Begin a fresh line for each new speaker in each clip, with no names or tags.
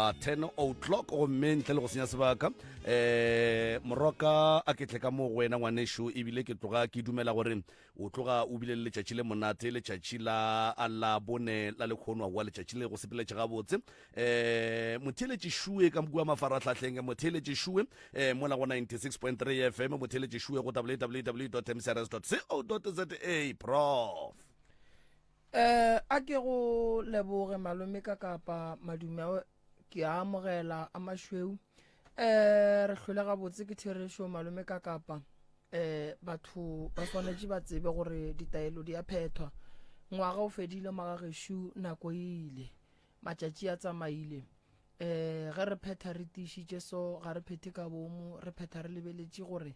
wa 10 o'clock gomme ntle le go senya sebaka moroka a ke tle ka mo wena ngwanesho ebile ke tloga ke dumela gore o tloga o bile le letšatši le monate letšatši la la bone la lekgono wa letšatši le go sepeletše gabotse motheletši šue ka bua mafaratlhatlheng motheletši šue mola go 96.3 FM motheletši šue go www.mcrs.co.za prof
a ke go leboge malome ka kapa madume ke a amogela a mašweu re hlole gabotse ke theresho malome ka kapa batho ba swanetše ba tsebe gore ditaelo di a phethwa ngwaga o fedile magageshu nako ile matšatši a tsamaile ge re phetha re tišitše so ga re phethe ka bomo re phetha re lebeletše gore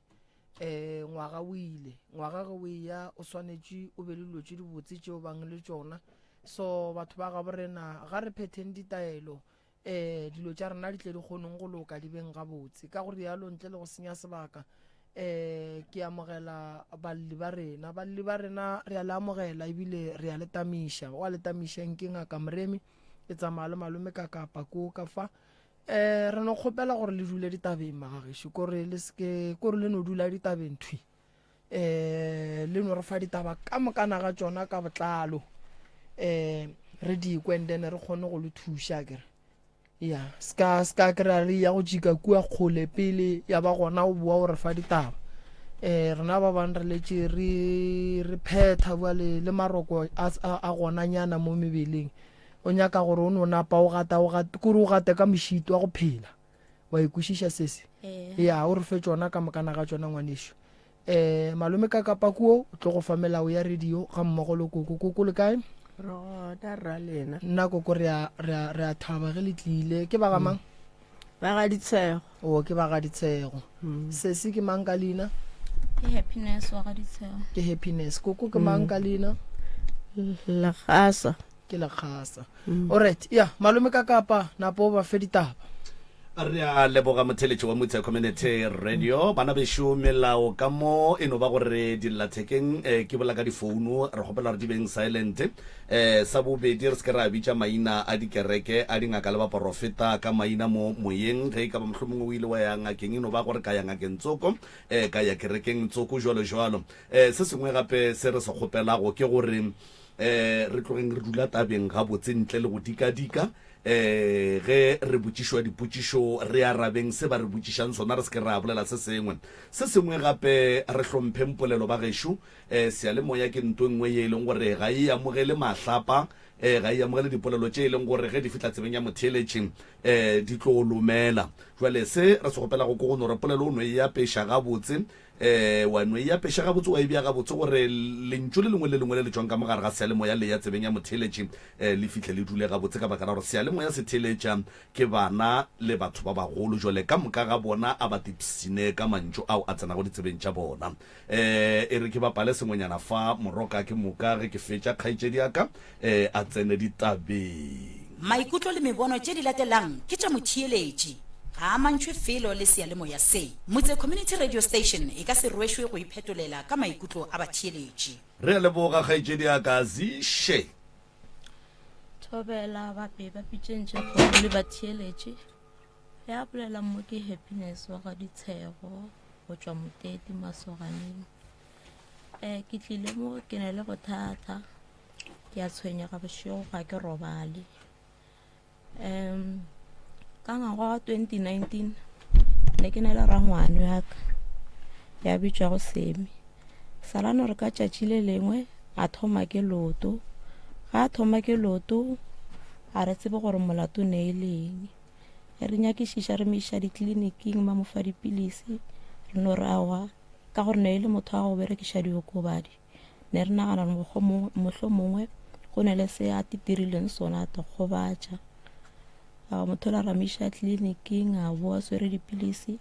ngwaga o ile ngwaga ge o ya o swanetše o be le dilo tše di botse tšeo bang le tšona so batho ba gabo rena ga re phetheng ditaelo dilo tša rena di tle di kgoneng go loka di beng gabotse ka gore yalo ntle le go senya sebaka ke amogela balli ba rena re a le amogela ebile re a le tamiša wa le tamišeng ke ngaka moremi e tsamaya le malome ka kapa ko ka fa re no kgopela gore le dule ditabeng magagesho kore le no dula ditabeng thwi le no re fa ditaba ka mokana ga tsona ka botlalo re di kwendene re kgone go le thuša kere ya ska kry-a re ya go jika kua kgole pele ya ba gona o bua gore fa ditaba rena ba bang re letše re phetha bua le maroko a gonanyana mo mebeleng o nyaka gore o no napa o gata kore o gate ka mošito wa go phela wa ikwešiša sese ya o re fe tsona ka mokana ga tsona ngwanesho malome ka kapa kuo o tlo go fa melao ya radio ga mmogo le koko le kae
ra lena
nna koko re a thaba ge le tlile ke ba ga mang
ba ga ditshego
o ke ba ga ditshego sese ke mang ka leina
ke happiness wa ga ditshego
ke happiness koko ke mang ka leina
legasa
ke legasa alright ya malome ka kapa napo ba fe ditaba
re a leboga motheletši wa motse community radio bana bešo melao ka mo e no ba gore dillathekeng ke bola ka difounu re kgopela re di beng silent sa bobedi re se ke ra bitša maina a dikereke a dingaka le baporofeta ka maina mo moyeng ge ka ba mohlomongwe o ile wa ya ngakeng e no ba gore ka ya ngakeng tsoko ka ya kerekeng tsoko jalo se sengwe gape se re se kgopelago ke gore re tlogeng re dula tabeng gabotse ntle le go dika-dika ge re botšišwa dipotšišo re arabeng se ba re botšišang sona re se ke ra bolela se sengwe gape re hlompheng polelo ba gešo sealemoya ke nto nngwe ye e leng gore ga e amogele mahlapa ga e amogele dipolelo tše e leng gore ge di fitla tsebeng ya motheletšeng di tlo lomela jwale se re se gopela go go nore polelo o no e apeša gabotse wa no e apeša gabotse wa e bea gabotse gore lentšu le lengwe le le tšwang ka mogare ga sealemoya le ya tsebeng ya motheletše le fitlhe le dule gabotse ka baka la gore sealemoya se theletša ke bana le batho ba bagolo jwale ka moka ga bona a ba tipsine ka mantšu ao a tsenago ditsebeng tša bona e re ke bapale sengwenyana fa moroka ke moka ge ke fetša kgaetšedi aka a tsene ditabeng
maikutlo le mebono tše di latelang ke tša motheeletši ga a mantšhwe felo le sealemoya se motse community radio station e ka se rwešwe go iphetolela ka maikutlo a batheeletši
re a leboga kgaetšedi aka ziše
thobela bape ba pitšentše go le batheeletše ya bolela mo ke happiness wa ga ditshego go tšwa moteti masoganeng ke tlile mo ke ne le bothata ke a tshwenyega bošego ga ke robale ka ngwaga wa 2019 ne ke ne le rangwane yaka ya bitšwa go semi salano re ka tšatši le lengwe a thoma ke loto ga a thoma ke loto a re tsebe gore molato ne e leng re nyakišiša re meiša ditleliniking ba mo fa dipilisi re no re awa ka gore ne e le motho a go berekiša diokobadi ne re nagana mohlho mongwe go ne le se a titirileng sona a togobatša motho la ramiša tleliniking a boa swere dipilisi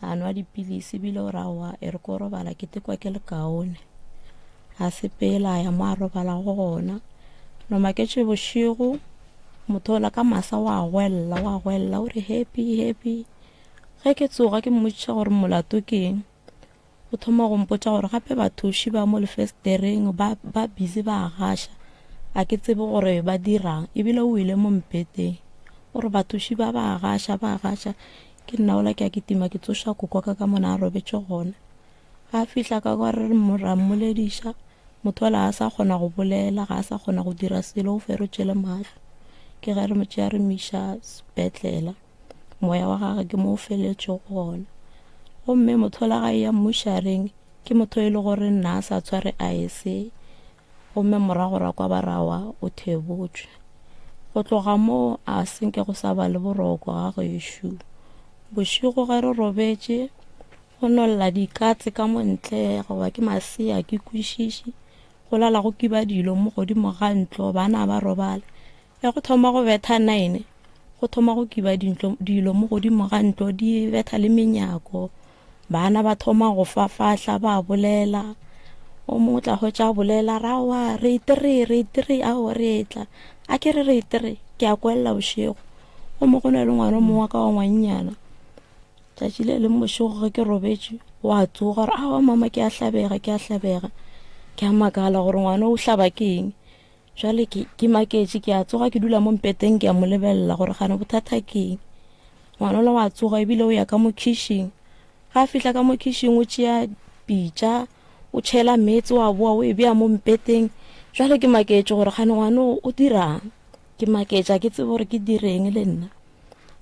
a nwa dipilisi bile o rawa e re ko robala ke tekwa ke lekaone a sepela ya mo a robala go gona no maketše bošego motho la ka masa wa gwella o re happy ge ke tsoga ke mmotšiša gore molato ke eng o thoma go mpotša gore gape bathuši ba mo lefestereng ba busy ba gaša a ke tsebe gore ba dirang ebile o ile mo mpeteng o re batoši ba gaša ke nna ola ke a kitima ke tsoša koko ka mona a robetše gona ga a fihla ka kwa re ra mmolediša motho ola a sa kgona go bolela ga a sa kgona go dira selo o ferotšele mahlo ke ge re motšea re miša sepetlela moya wa gage ke mo o feletše gona gomme motho ola ga ya mmušareng ke motho e le gore nna a sa tshware a ese gomme morago ra kwa barawa o thebotšwe go tloga mo a senke go sa ba le boroko ga gešo bošigo ge re robetše go nolla dikatse ka montle goba ke masea ke kwešiši go lala go kiba dilo mo godimo ga ntlo bana ba robala ya go thoma go betha 9 go thoma go kiba dilo mo godimo ga ntlo di betha le menyako bana ba thoma go fafahla ba bolela o mongwe tla hwetša bolela rawa re itere ao re etla a ke re itere ke a kwella bošego o mo gona le ngwana mongwe ka wa ngwannyana tšatši le mošego ge ke robetše wa tsoga re awa mama ke a hlabega ke a makala gore ngwana o hlaba ke eng jwale ke maketše ke a tsoga ke dula mo mpeteng ke a mo lebelela gore gane bothata ke eng ngwana o le wa tsoga ebile o ya ka mo kitchen ga a fihla ka mo kitchen o tšea pitša o tšhela metsi wa boa o e bea mo mpeteng jwale ke maketše gore gane ngwana o dirang ke maketša ke tsebe gore ke direng le nna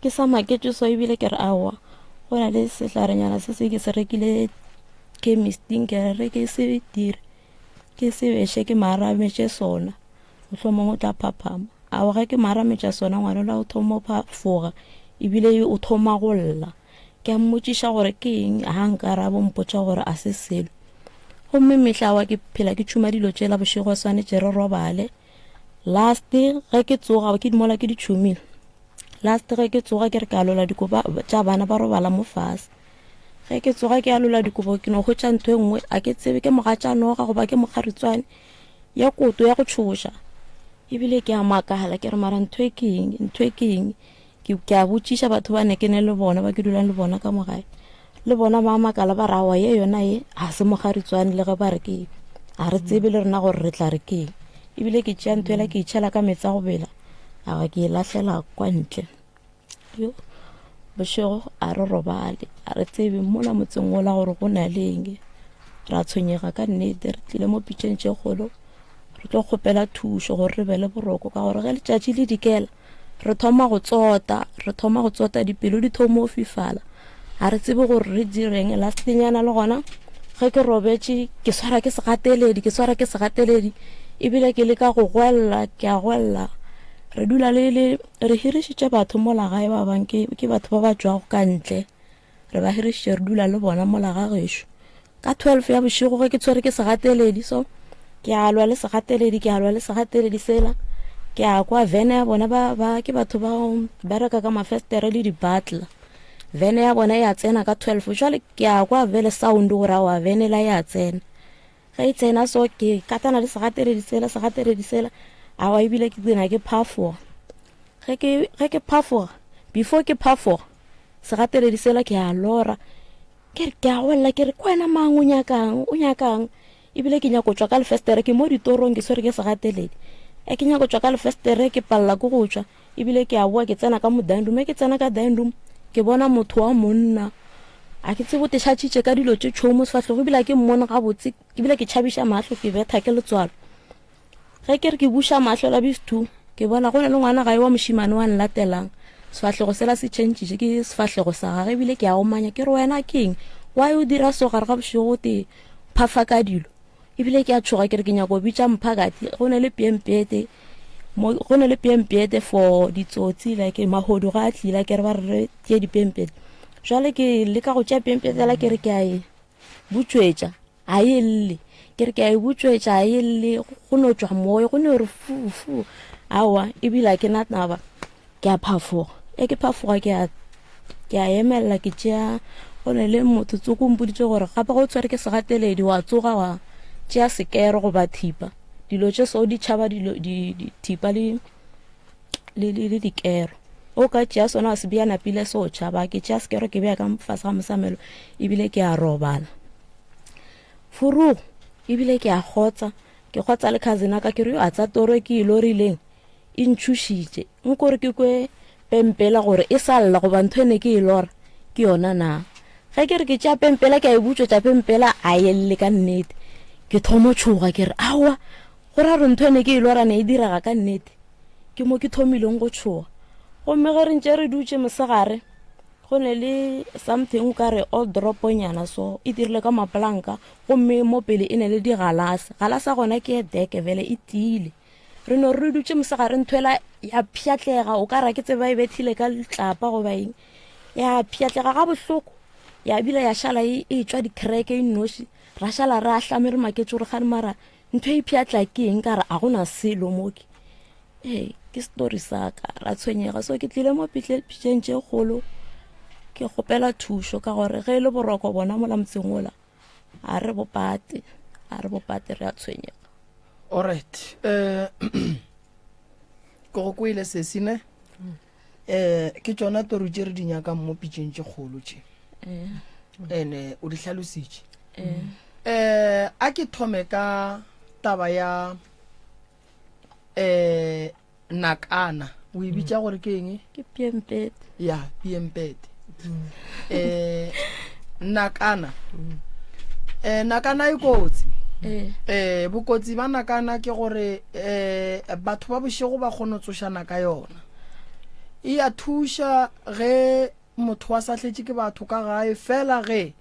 ke sa maketše so ebile ke re awa go na le setlarenyana se ke se rekile chemisting ke re ke se dire ke se beše ke marametše sona mohlomong o tla phaphama ao ge ke marametša sona ngwana la o thoma o phafoga ebile o thoma go lla ke a mmotšiša gore ke eng a nkarabo mpotša gore a se selo gomme mehlawa ke phela ke tšhuma dilo tšela bošego swanetše re robale last ge ke tsoga ke dimola ke di tšhumile last ge ke tsoga ke re ka alola dikobo tša bana ba robala mo fase ge ke tsoga ke alola dikobo ke no hwetša ntho e nngwe a ke tsebe ke mogatša noga goba ke mokgaritswane ya koto ya go tšhoša ebile ke a makala ke re mara ntho e ke eng ke a botšiša batho ba nekene le bona ba ke dulang le bona ka mogae le bona ba makala ba rawa ye yona ye a se mokgaritswane le ge ba re ke a re tsebe le rena gore re tla re ke ebile ke tšea ntho ela ke itšhela ka metsa go bela aga ke e lahlela kwa ntle yo bošego a re robale a re tsebe mola motseng o la gore go na leng ra tshwenyega ka nnete re tlile mo pitšeng tše kgolo re tlo kgopela thušo gore re be le boroko ka gore ge letšatši le dikela re thoma go tsota dipelo di thoma o fifala a re tsebe gore re direng lastenyana le gona ge ke robetše ke swara ke segateledi ebile ke leka go gwella ke a gwella re dula re hirišitše batho mo lagae ba bang ke batho ba ba tšwago ka ntle re ba hirišitše re dula le bona mo laga gešo ka 12 ya bošego ge ke tshwere ke segateledi so ke a lwa le segateledi sela ke a kwa vene ya bona ba ke batho ba bereka ka mafestere le dibatla vene ya bona ya tsena ka 12 jwale ke a kwa vele sound gore wa vene la ya tsena ge e tsena so ke katana le segateledi sela a wa ebile ke tsena ke phafoga ge ke phafoga before ke phafoga segateledi sela ke a lora ke a golela ke re kwena mang o nyakang ebile ke nyako tswa ka lefestere ke mo ditorong ke swere ke segateledi ke nyako tswa ka lefestere ke palla go tswa ebile ke a boa ke tsena ka mo dining room ke tsena ka dining room ke bona motho wa monna a ke tsebo teshatšitše ka dilo tše tšhomo sefatlhego ebile ke mmona gabotse ebile ke tšhabiša mahlo ke betha ke letswalo ge ke re ke buša mahlo la bistu ke bona go na le ngwana gae wa mošimane wa nlatelang sefatlhego sela se tšhentšitše ke sefatlhego sa gage ebile ke a omanya ke re wena keng wa o dira so gare ga bošego te phafa ka dilo ebile ke a tšhoga ke re ke nyako bitša mphakati go na le pempete for ditsotsi like mahodu ga a tlila ke re ba re tšea dipempete jwale ke leka go tšea pempete la ke re ke a e butswetša a elle ke re ke a e butswetša a elle go no tswa moya go ne re fufu awa ebile ke nataba ke a phafoga ke phafoga ke a emelela ke tšea go ne le motho tsokompoditše gore gape go tshwere ke segateledi wa tsoga wa tšea sekere go ba thipa dilo tše so di tšhaba thipa le dikero o ka tšea sona se bea napile so tšhaba ke tšea sekero ke bea ka fase ga mosamelo ebile ke a robala furugo ebile ke a kgotsa le cousin ka ke re yo a tsa toro ke ilorileng e ntšhušitše nkore ke kwe pempela gore e salla go ba ntho ene ke e lora ke yona na ge ke re ke tša pempela ke a e butswa tša pempela a yelle ka nnete ke thomo tshoga ke re awa go ra re ntho ene ke e lora ne e diraga ka nnete ke mo ke thomileng go tshoga gomme ge re ntse re dutse mosegare go ne le something o ka re all droponyana so e dirile ka mapolanka gomme mo pele e ne le digalasa galasa gona ke e deke vele e tile re no re dutse mosegare nthwela ya pšhatlega o ka ra ke tseba e bethile ka letlapa go baeng ya pšhatlega ga bohloko ya bila ya šala e tswa dikreke e noši ra šala re a hlame re maketse gore gane mara ntho e pšhatla ke eng ka re a gona selo moke ke story sa ka ra tshwenyega so ke tlile mo pitšeng tše kgolo ke kgopela thušo ka gore ge e le boroko bona mola motseng ola a re bopate re a tshwenyega.
Alright, go kwile sesine ke tsona toro tše re di nyakang mo pitšeng tše kgolo tše ene o di hlalositše a ke thome ka taba ya nakana o e bitša gore ke eng
ke piempete
ya piempete nakana nakana e kotsi bokotsi ba nakana ke gore batho ba bošego ba kgone tsošana ka yona e a thuša ge motho wa sa tletše ke batho ka gae fela ge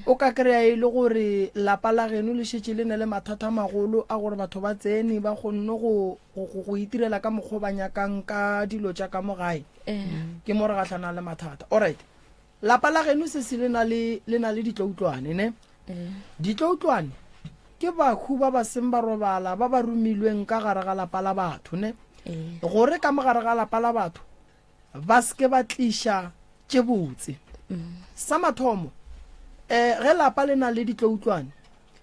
o ka kry-a e le gore lapa la geno le šetše le ne le mathata magolo a gore batho ba tsene ba kgonne go itirela ka mokgwa ba nyakang ka dilo tša ka mo gae ke mo re gatlhana le mathata. Alright, lapa la geno se se le na le ditloutlwane ne ditloutlwane ke bakhu ba ba seng ba robala ba ba romilweng ka gare ga lapa la batho ne gore ka mogare ga lapa la batho ba ske ba tliša tše botse sa mathomo ge lapa le na le ditloutlwane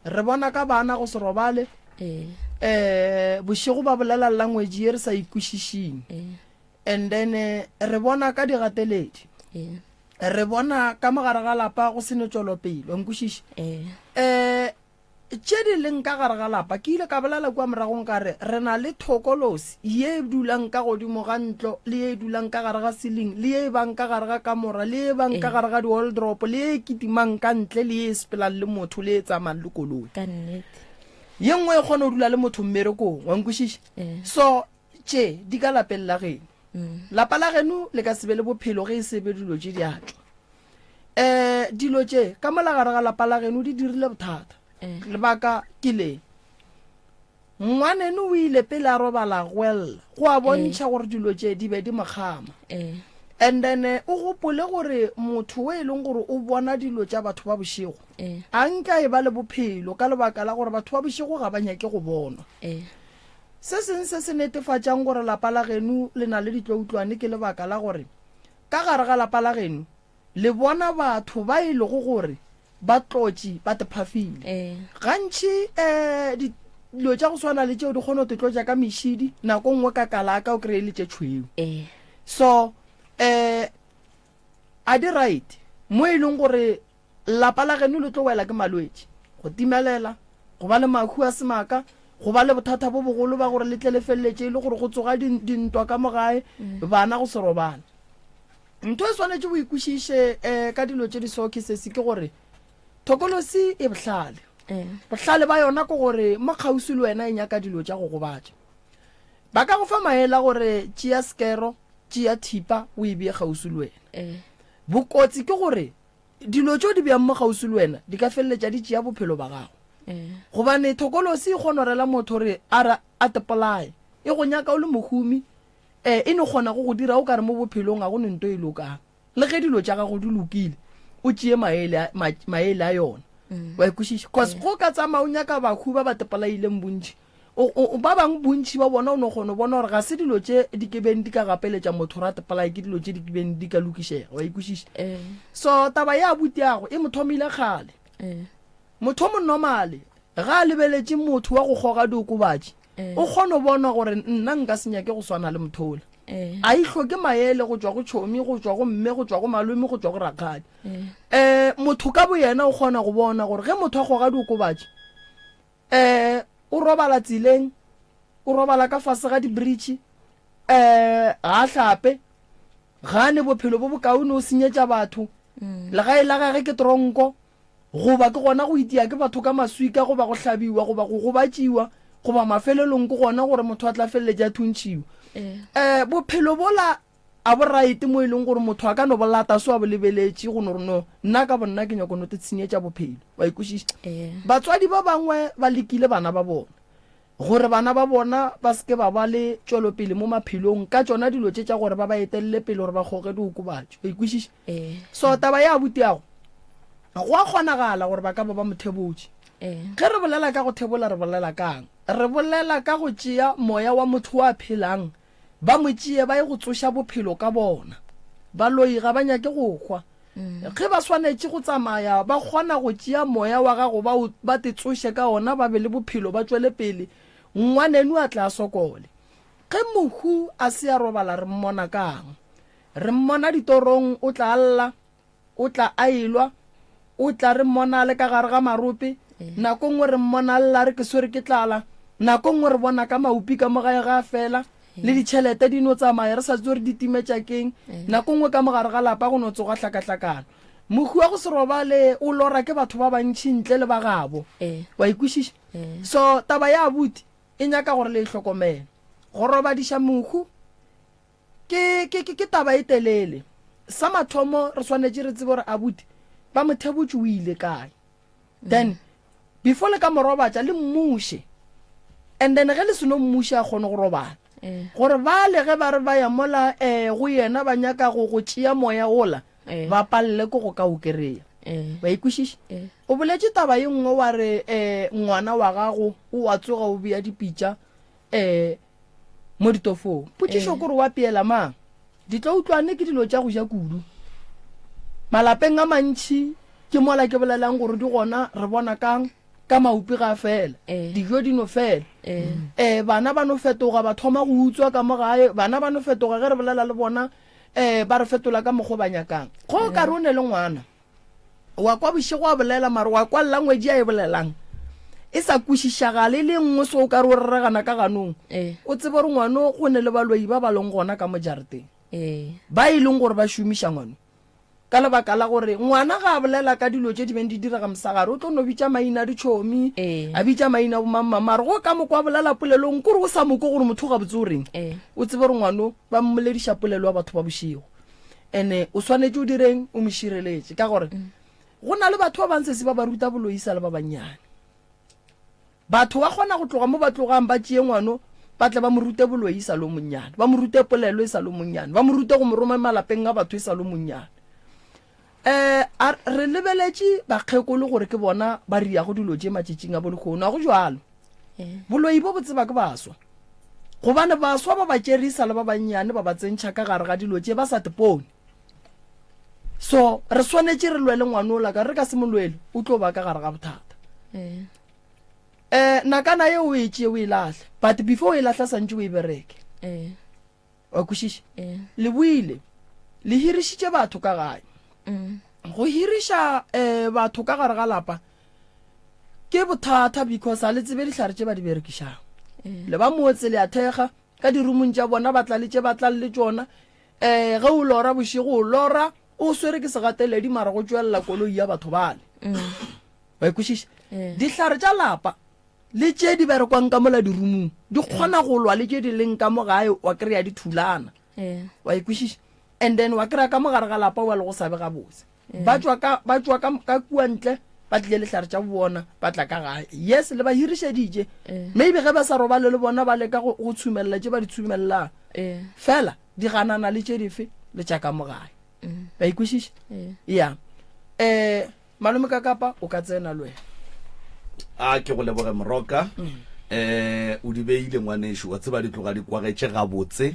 re bona ka bana go se robale bošego ba bolela language ye re sa ikwešišing and then re bona ka digateledi re bona ka mogare ga lapa go sene tšwelopele nkwešiše tše di leng ka gare ga lapa ke ile ka bolela kua moragong ka re na le thokolosi ye e dulang ka godimo ga ntlo le ye e dulang ka gare ga ceiling le ye e bang ka gare ga kamora le ye e bang ka gare ga di-waldrop le ye e kitimang ka ntle le ye e sepelang le motho le e tsamang le koloi ye nngwe e kgone go dula le motho mmerekong wa nkwešiše so tše di ka lapeng la geno lapa la geno le ka sebe le bophelo ge e sebe dilo tše di atla dilo tše ka mola gare ga lapa la geno di dirile bothata lebaka ke le ngwaneno o ile pele a robala gwella go a bontšha gore dilo tše di be di mokgama and then o gopole gore motho o e leng gore o bona dilo tša batho ba bošego a nka e ba le bophelo ka lebaka la gore batho ba bošego ga ba nyake go bonwa se seng se se netefatšang gore lapa la geno le na le ditloutlwane ke lebaka la gore ka gare ga lapa la geno le bona batho ba e lego gore ba tlotši ba tephafile gantši dilo tša go swana le tšeo di kgone go te tlotša ka mešidi nako nngwe ka kalaka o kry-e le tše tšhweu so a di right mo e leng gore lapa la geno le tlo wela ke malwetši go timelela go ba le makhu a semaka go ba le bothata bo bogolo ba gore le tle le feleletše e le gore go tsoga dintwa ka mogae bana go se robana ntho e swanetše bo ikwešiše ka dilo tše di sokisese ke gore thokolosi e bohlale ba yona ke gore mo kgausi le wena e nyaka dilo tša go gobatša ba ka go fa maela gore tšea skero tšea thipa o e bee kgausi le wena bokotsi ke gore dilo tšeo di beang mo kgausi le wena di ka feleletša di tšea bophelo ba gago gobane thokolosi e kgonorela motho re a tepolae e go nyaka o le mohumi e ne kgona go dira o ka re mo bophelong ga go nento e lokang le ge dilo tša gago di lokile o tšee maele a yona wa ikwešiša cause go ka tsamaya o nyaka bakhu ba ba tepolaileng bontši ba bang bontši ba bona o ne kgone bona gore ga se dilo tše di ke beng di ka gapeletša motho ra tepolae ke dilo tše di ke beng di ka lokišega wa ikwešiša so taba ya abutiago e mothomile kgale motho o monomale ga a lebeletše motho wa go kgoga diokobatši o kgone bona gore nna nka se nyake go swana le mothola a ihloke maele go tšwa go tšhomi go tšwa go mme go tšwa go malome go tšwa go rakgadi motho ka bo yena o kgona go bona gore ge motho a kgoga diokobatši o robala tseleng o robala ka fase ga dibridge ga hlape gane bophelo bo bokaone o senyetša batho legae la gage ke tronko goba ke gona go itia ke batho ka maswika goba go hlabiwa goba go gobatšiwa goba mafelelong ke gona gore motho a tla feleletša a thuntšhiwa bophelo bola a bo right mo e leng gore motho a ka no bolata so a bo lebeletše go no re no nna ka bonna ke nyako no te tshenyetša bophelo wa ikwešiša batswadi ba bangwe ba lekile bana ba bona gore bana ba bona ba seke ba ba le tšwelopele mo maphelong ka tšona dilo tše tša gore ba ba etelele pele gore ba kgoge diokobatšo wa ikwešiša so taba ya butiago go a kgonagala gore ba ka ba mothebotše ge re bolela ka go thebola re bolela kang re bolela ka go tšea moya wa motho wa phelang ba mo tšee ba ye go tsoša bophelo ka bona ba loi ga ba nyake go hwa ge ba swanetše go tsamaya ba kgona go tšea moya wa gago ba te tsoše ka ona ba be le bophelo ba tšwele pele ngwaneno a tla sokole ge mohu a se a robala re mmona kang re mmona ditorong o tla alla o tla ailwa o tla re mmona le ka gare ga marope nako nngwe re mmona alla re ke swere ke tlala nako nngwe re bona ka maupi ka mogae ga fela le ditšhelete di no tsamaya re sa tse re di timetša keng nako nngwe ka mogare ga lapa go no tsoga tlhakatlhakana mohu wa go se robale o lora ke batho ba bantšhi ntle le ba gabo wa ikwešiša so taba ya abuti e nyaka gore le hlokomele go robadiša mohu ke taba e telele sa mathomo re swanetše re tsebe gore abuti ba mothebotse o ile kae then before le ka morobatša le mmuše and then ge le seno mmuše a kgone go robala gore ba le ge ba re ba ya mola go yena ba nyaka go tšea moya ola ba palle ko go ka o kereya ba ikwešiša o boletše taba ye nngwe wa re ngwana wa gago o a tsoga o bea dipitša mo ditofong potšišo kore wa peela mang ditlo utlwane ke dilo tša go ja kudu malapeng a mantšhi ke mola ke bolelang gore di gona re bona kang ka maupi ga fela dijo di no fela bana ba no fetoga ba thoma go utswa ka mogae bana ba no fetoga ge re bolela le bona ba re fetola ka mokgo ba nyakang go ka re o ne le ngwana wa kwa bošego a bolela mare wa kwa langwedi a e bolelang e sa kwešišagale le nngwe se o ka re o reregana ka ganong o tsebe gore ngwano go ne le baloi ba ba leng gona ka mo jareteng ba e leng gore ba šomiša ngwano ka lebaka la gore ngwana ga a bolela ka dilo tše di beng di direga mosagare o tlo no bitša maina ditšhomi a bitša maina bomammamare go ka moko a bolela polelong kore o sa moko gore motho ga botse o reng o tsebe gore ngwano ba mmolediša polelo wa batho ba bošego and-e o swanetse o direng o mošireletše ka gore go na le batho ba bantsese ba ba ruta boloisa le ba bannyane batho ba kgona go tloga mo ba tlogang ba tšee ngwano ba tle ba mo rute boloisa lo monnyane ba mo rute polelo e sa lo monnyane ba mo rute go mo roma malapeng a batho e sa lo monnyane re lebeletše bakgekolo gore ke bona ba ria go dilo tše matšitšing a bolekgono a go jalo boloi bo botseba ke baswa gobane baswa ba ba tšerisa le ba bannyane ba ba tsentšha ka gare ga dilo tše ba sa tepone so re swanetše re lwele ngwanola ka re ka se molwele o tlo ba ka gare ga bothata nakana ye o e tšee o e lahle but before o e lahla santse o e bereke wa kwešiša le buile le hirišitše batho ka gae go hiriša batho ka gare ga lapa ke bothata because a le tsebe dihlare tše ba di berekišang le ba motse le a thekga ka dirumong tša bona ba tla le tše ba tla le tšona ge o lora bošego o lora o swere ke segateledi mara go tšwelela koloi ya batho bale wa ikwešiša dihlare tša lapa le tše di berekwang ka mola dirumong di kgona go lwa le tše di leng ka mo gae wa kry-a dithulana wa ikwešiša and then wa kry-a ka mogare ga lapa wa le go sabe gabose ba tšwa ka kua ntle ba tlile lehlare tša bona ba tla ka gae yes le ba hirišeditše maybe ge ba sa robale le bona ba leka go tshumelela tše ba di tshumelelago fela di ganana le tše dife le tša ka mogae ba ikwešiša ya malome ka kapa o ka tsena le wena
a ke go leboge moroka o di beile ngwanešo wa tseba di tloga di kwagetše gabotse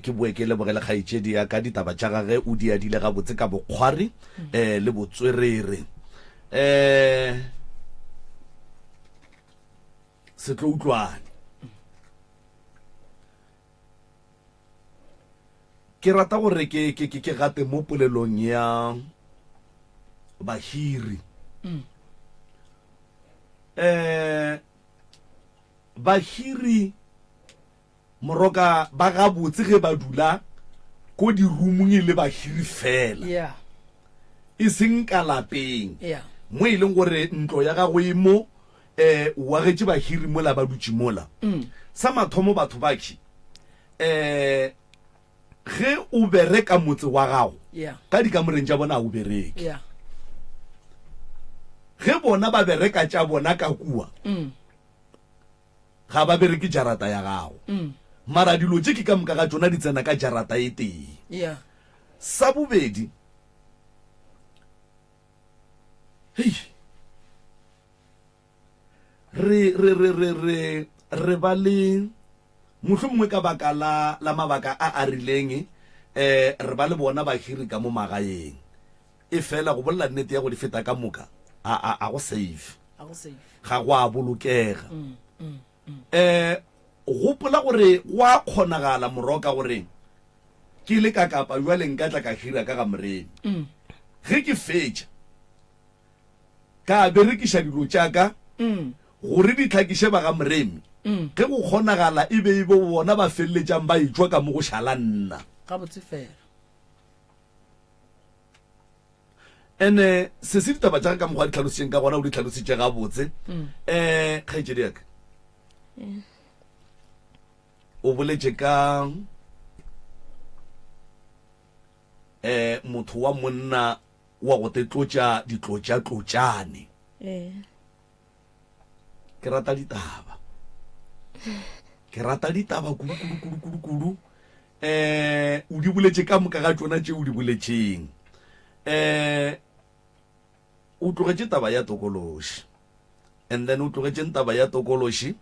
ke bue ke lebogele kgaetšedi ya ka ditaba tša gage o di adile gabotse ka bokgwari le botswerere se tlo utlwane ke rata gore ke gate mo polelong ya bahiri bahiri moroka ba gabotse ge ba dula ko di roomong le bahiri fela
yeah
e seng ka lapeng
yeah
mo e leng gore ntlo ya gago e mo wa getse bahiri mola ba dutse mola sa mathomo batho baki ge o bereka motse wa gago
yeah
ka dikamoreng tša bona o bereke
yeah
ge bona ba bereka tša bona ka kua ga ba bereke jarata ya gago mara dilo tše ke ka moka ga tsona di tsena ka jarata e teng
yeah
sa bobedi hey re ba le mohlomongwe ka baka la mabaka a rileng re ba le bona bahiri ka mo magaeng e fela go bolla nnete ya go di feta ka moka a go safe
I will say
ga go a bolokega gopola gore go a kgonagala moroka gore ke le ka kapa jwale nka tla ka hira ka ga moremi ge ke fetša ka berekiša dilo tšaka gore di tlhakiše ba ga moremi ge go kgonagala e be bona ba feleletšang ba etswa ka mo go šala nna
ga botse fela
ene se se ditaba tša ka mokgwa di tlhalositšeng ka gona o di tlhalositše gabotse kgaetšedi yaka o boletše ka motho wa monna wa go tetlotša ditlotša-tlotšane ke rata ditaba kudu o di boletše ka moka ga tsona tše o di boletšeng o tlogetše taba ya tokološi and then o tlogetšeng taba ya tokološi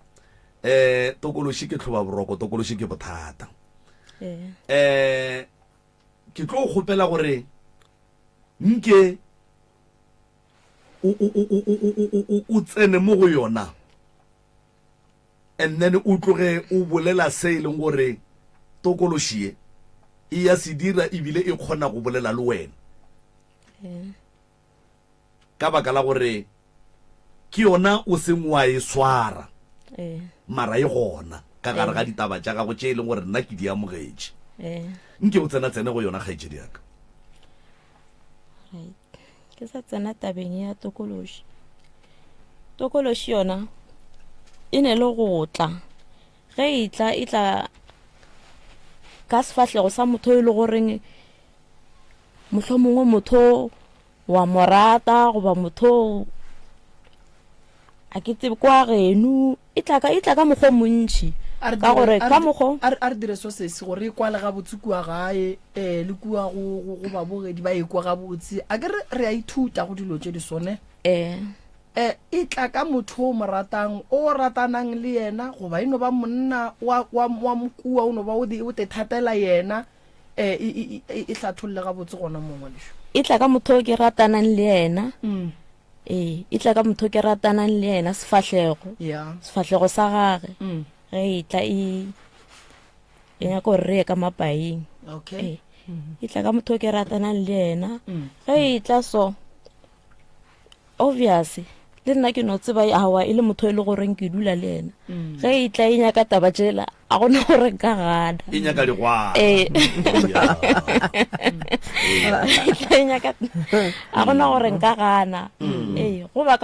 tokološi ke tlhoba boroko tokološi ke bothata ke tlo kgopela gore nke o tsene mo go yona and then o tloge o bolela se e leng gore tokološi e ya se dira ebile e kgona go bolela le wena ka baka la gore ke yona o seng wa e swara mara e gona ka gare ga ditaba tša gago tše e leng gore nna ke di amogetše nke o tsena go yona kgaetšedi yaka
ke sa tsena tabeng ya tokološi yona e ne le go tla ge e tla ka sefatlhego sa motho e le goreng mohlomongwe motho wa morata goba motho a ke tsebe kwa geno e tla ka mokgwa montši ka gore ka mokgwa
a re dire so sese gore e kwale ga botse kua gae le kua go babogedi ba ekwa ga botse a ke re a ithuta go dilo tše di sone e tla ka motho o mo ratang o ratanang le yena goba e no ba monna wa mokua o no ba o te thatela yena e hlatholle ga botse gona mongwe lesho
e tla ka motho o ke ratanang le yena e tla ka motho o ke ratanang le yena sefatlhego sa gage ge e tla e nyaka gore re ye ka mapaeng
okay
e tla ka motho o ke ratanang le yena ge e tla so obviously le nna ke no tseba awa e le motho e le goreng ke dula le yena ge e tla e nyaka taba tšela a gona gore nka gana
e nyaka digwana
a gona gore nka gana go ba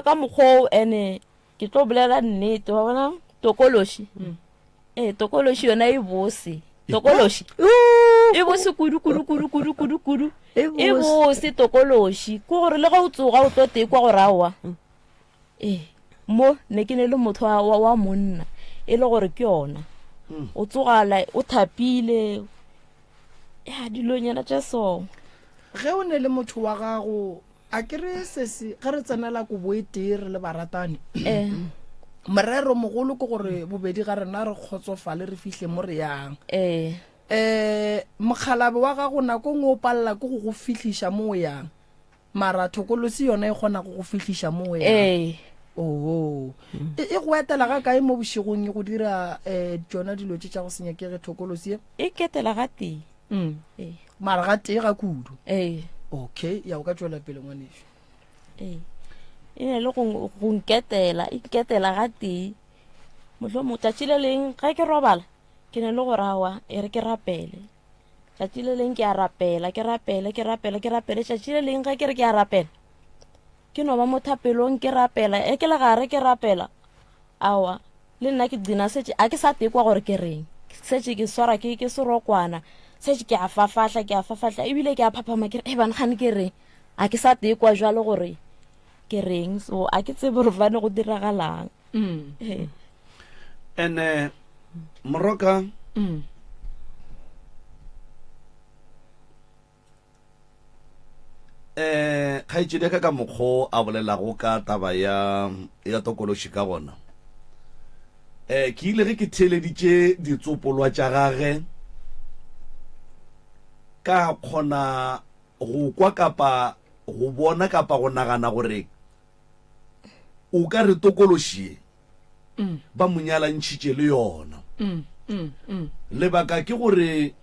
ka mokgwoo ene ke tlo bolela nnete wa bona tokološi tokološi yona e bose tokološi e bose kudu e bose tokološi ko gore le ga o tsoga o tlo tekwa gore aowa mo ne ke ne le motho wa monna e le gore ke yona o tsogala o thapile ya dilonyana tša so
ge o ne le motho wa gago a kere sese ge re tsenela kobo e tee re le baratane morero mogolo ke gore bobedi ga rena re kgotsofale re fihle mo re yang mokhalabe wa gago nako ngwe o palela ke go fihliša mo o yang mara thokolosi yona e kgona go fihliša mo o yang oh e go etela ga kae mo bošegong e go dira tsona dilo tša go senya ke ge thokolosi
e ketela ga tee
mara ga tee ga kudu okay ya o ka tswela pele ngwaneso
e ne le go nketela ga tee motlho motšatši le leng ga ke robala ke ne le go rawa e re ke rapele tšatši le leng ke a rapela ke rapele tšatši le leng ga ke re ke a rapela ke no ba mo thapelong ke rapela ke le gare ke rapela awa le nna ke dina setse a ke sa tekwa gore ke reng setse ke swara ke serokwana setse ke a fafahla ebile ke a phaphama ke re bana gane ke reng a ke sa tekwa jalo gore ke reng so a ke tsebe gore fane go diragalang
ene Moroka kgaitsedi ka mokgo a bolelago ka taba ya tokološi ka gona ke ile ge ke theeleditše ditsopolwa tša gage ka kgona go kwa kapa go bona kapa go nagana gore o ka re tokološi ba monyalantšhitše le yona lebaka ke gore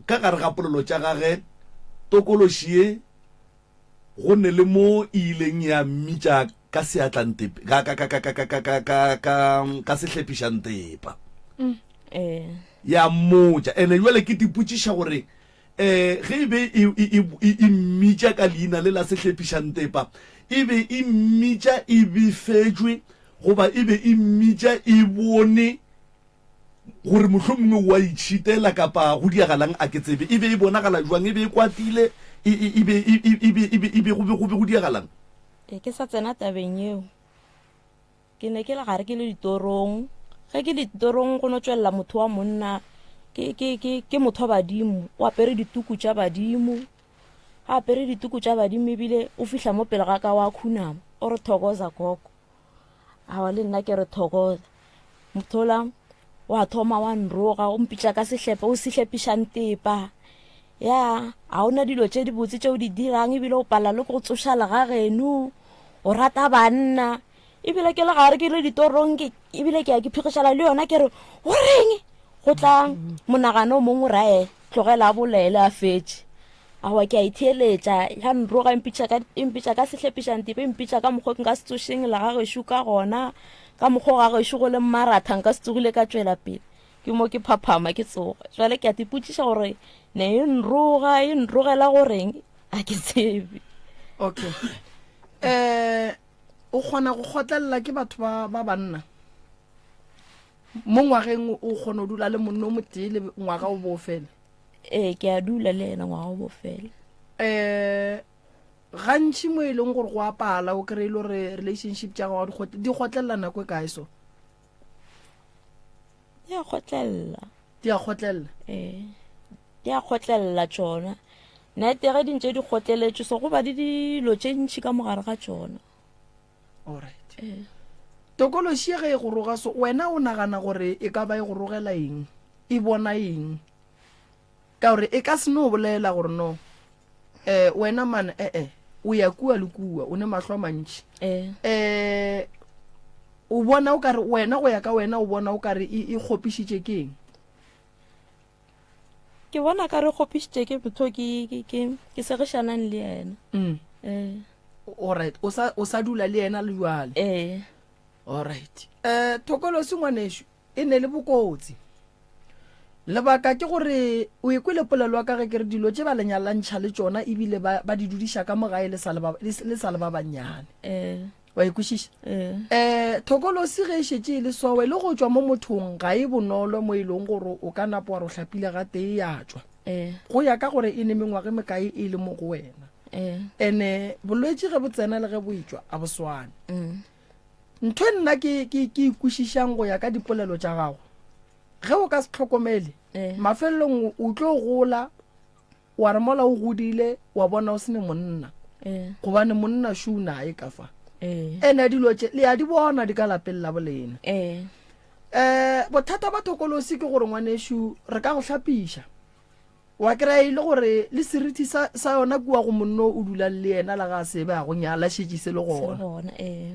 ka gare ga polelo tša gage tokološi ye go ne le mo ileng ya mmitša ka seatlantepe ka sehlepišang tepa ya mmotša ene jwale ke dipotšiša gore ge e be e mmitša ka leina le la sehlepišang tepa e be e mmitša e befetšwe goba e be e mmitša e bone gore mohlomongwe wa itšhitela kapa go diagalang a ke tsebe e be e bonagala jwang e be e kwatile e be go diagalang
ke sa tsena tabeng eo ke ne ke le gare ke le ditorong ge ke ditorong go no tswelela motho wa monna ke motho wa badimo o apere dituku tša badimo a apere dituku tša badimo ebile o fihla mo pele ga ka wa khunama o re thokoza koko awa le nna ke re thokoza mothola wa thoma wa nroga o mpitša ka sehlepa o sehlepišang tepa ya a ona dilo tše di botse tšeo di dirang ebile o pala le go tsošala ga geno o rata banna ebile ke le gare ke le ditorong ebile ke ya ke phigišala le yona ke re o reng go tla monagano o mongwe rae tlogela a bolele a fetše awa ke a itheeletša ya nroga empitša ka sehlepišang tepa empitša ka mokgwa nka se tsošeng le ga gešo ka gona ka mokgwa ga gešo go le mmaratha nka se tsogile ka tšwela pele ke mo ke phaphama ke tsoga jale ke a tipotšiša gore ne e nrogela goreng a ke tsebe
okay o kgona go kgotlelela ke batho ba banna mo ngwageng o kgona go dula le monno o motee le ngwaga o bo fela
ke a dula le ena ngwaga o bo fela
gantši mo e leng gore go apala o kry-ile gore relationship tša gago di kgotlelela nako e kae so
di a kgotlelela
di a
kgotlelela tšona nete ge dintše di kgotleletše so go ba di dilo tše ntšhi ka mogare ga tšona
alright tokološi ge e go roga so wena o nagana gore e ka ba e go rogela eng e bona eng ka gore e ka se no bolela gore no wena man o ya kua le kua o ne mahlo a mantši o bona o kare wena go ya ka wena o bona o kare e kgopišitše ke eng
ke bona ka re kgopišitše ke motho ke segišanang le yena
alright o sa dula le yena le jwale alright thokolosi ngwanešo e ne le bokotsi lebaka ke gore o ekwele polelo ka ge ke re dilo tše ba lenyalantšha le tšona ebile ba di dudiša ka mogae le sa le ba bannyane wa ekwešiša thokolosi ge e šetše le sowe le go tšwa mo mothong ga e bonolo mo e leng gore o ka napo wa re o hlapile ga tee ya tšwa go ya ka gore e ne mengwage mekae e le mo go wena ene bolwetse ge bo tsena le ge bo itšwa a bo swane ntho nna ke ikwešišang go ya ka dipolelo tša gago ge o ka se tlhokomele mafelelong o tlo gola wa re mola o godile wa bona o sene monna gobane monna šo nae ka fa ene dilo tše le ya di bona di ka lapeng la bolena bothata ba thokolosi ke gore ngwanešo re ka go hlapiša wa kry-a ile gore le seriti sa yona kua go monno o dulang le yena la ga sebe a go nyala šetše se le gona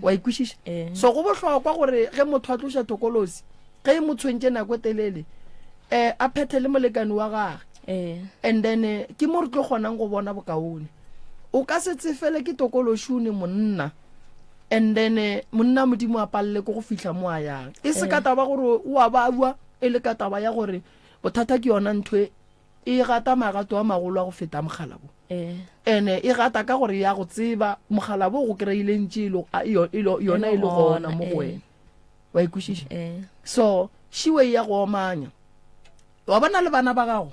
wa ikwešiša so go bohlokwa gore ge motho a tloša thokolosi ge e mo tshwentše nako telele a phethe le molekani wa gage and then ke mo re tlo kgonang go bona bokaone o ka se tsefele ke tokološi o ne monna and then monna modimo a palele ko go fihla mo a yang e se ka taba gore o a ba bua e le ka taba ya gore bothata ke yona ntwe e gata magato a magolo a go feta mogala bo ene e gata ka gore ya go tseba mogala bo go kry-ile ntse yona e le gona mo go wena wa ikušiša so shiwe ya go omanya wa bona le bana ba gago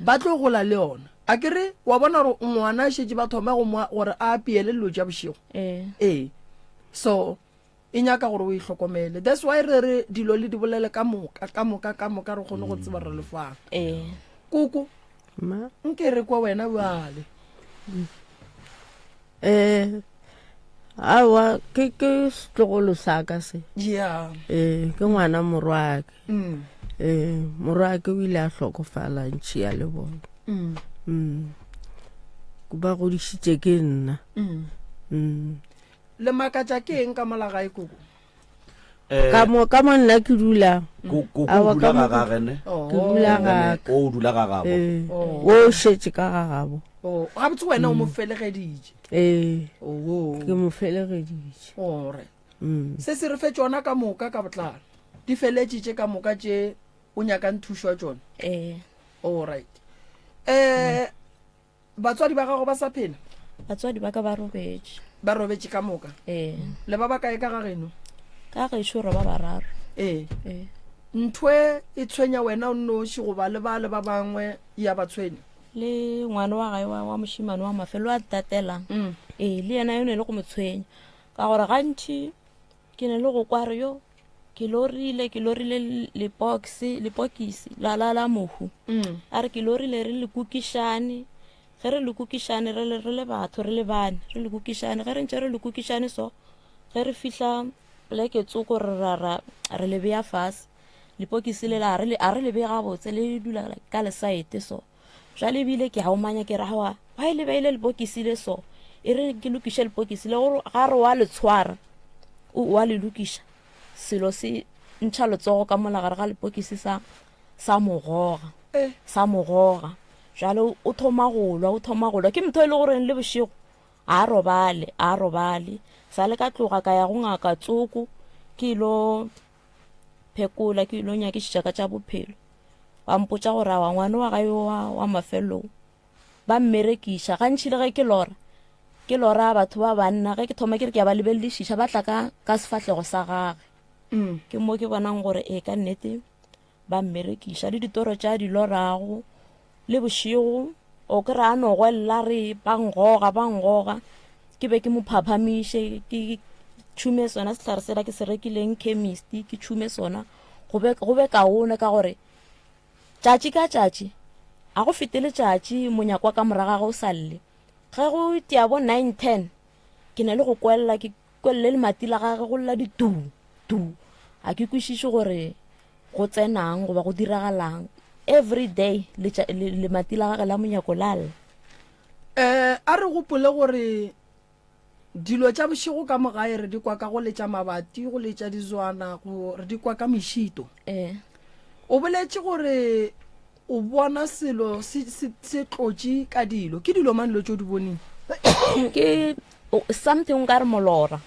ba tlo gola le yona a kere wa bona gore ngwana a šetse ba thoma gore a apeele lelo ja bošego so e nyaka gore o ihlokomele that's why re dilo le di bolele ka moka re kgone go tseba re lefang kuku nke re kwa wena bale
awa ke setlogolo sa ka se
yeah
ke ngwana morwake morwake o ile a hlokofala ntši ya le bona ba godišitše ke nna
le makatša ke eng ka molagae koko
ka mo nna ke dula
o dula ga gagene
ke dula ga
o dula ga gago
o šetše ka ga gabo
ga botse wena o mo felegeditše
ke mo felegeditše
ore se se re fe tšona ka moka ka botlalo di feletšitše ka moka tše o nyakang thušo wa tšona alright batswadi ba gago ba sa phela
batswadi ba ka ba robetše
ka moka le ba kae ka ga geno
ka gešo re ba bararo
ntwe e tshwenya wena o nnoši goba le ba bangwe ya ba tshwene
le ngwana wa gae wa mošimane wa mafelo a tatelang le yena yo ne le go mo tshwenya ka gore gantši ke ne le go kware yo ke lorile lepokisi la mohu a re ke lorile re le kukišane ge re le kukišane re le batho re le bane re le kukišane ge re ntse re le kukišane so ge re fihla pleke tsoko re le beya fase lepokisi le a re le bega botse le dula ka lesaete so jale bile ke haomanya ke rawa ba ile beile lepokisi le so e re ke lokiša lepokisi le gore ga re wa le tshwara wa le lokiša selo se ntšha letsogo ka molagare ga lepokisi sa mogoga jale o thoma golwa ke motho e le goreng le bošego a robale sa le ka tloga ka ya go ngaka tsoko ke ilo phekola ke ilo nyakišiša ka tša bophelo ba mpotša gore wa ngwane wa gae wa mafelong ba mmerekiša gantši le ge ke lora batho ba banna ge ke thoma ke re ke ya ba lebeledišiša ba tla ka sefatlego sa gage ke mo ke bonang gore ka nnete ba mmerekiša le ditoro tša di lorago le bošego o ke re a no gwella re bangoga ke be ke mo phaphamiše ke tšhume sona sehlare sela ke se rekileng chemist ke tšhume sona go be kaone ka gore tšatši ka tšatši a go fetele tšatši monyako wa ka moraga o salle ge go tia bo 9-10 ke ne le go kwelele le mati la gage go lla ditu a ke kwešiše gore go tsenang goba go diragalang every day le mati la gage la monyako lalla
a re gopole gore dilo tša bošego ka mogae re di kwa ka go letša mabati go letša dizwana re di kwa ka mešito o boletše gore o bona selo se tlotše ka dilo ke dilo mang dilo tšo di boneng
ke something ka re molora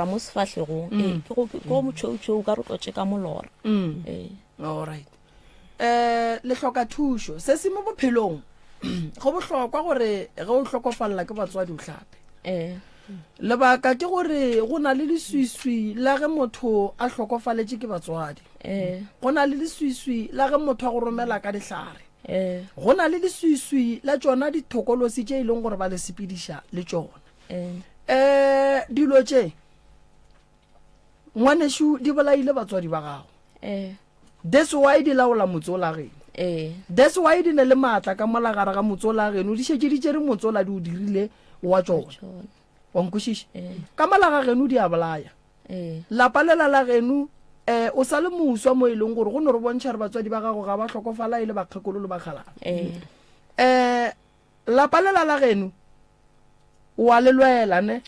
mo sefahlegong ko motšhoutšhou ka re tlotše ka molora
alright le hloka thušo se se mo bophelong go bohlokwa gore ge o hlokofalela ke batswadi o hlape lebaka ke gore go na le leswiswi la ge motho a hlokofaletše ke batswadi go na le leswiswi la ge motho a go romela ka dihlare go na le leswiswi la tšona dithokolosi tše e leng gore ba le sepediša le tšona dilo tše ngwanešo di bolaile batswadi ba gago that's why di laola motse o la geno that's why di ne le maatla ka molagare ga motse o la geno di šetse di tšere motse o la di o dirile wa tšona wa nkwešiša ka malaga geno di a bolaya lapa lela la geno o sa le moswa mo e leng gore go ne re bontšha re batswadi ba gago ga ba tlhokofala e le bakgekolo le bakgalana lapa lela la geno wa le lwela ne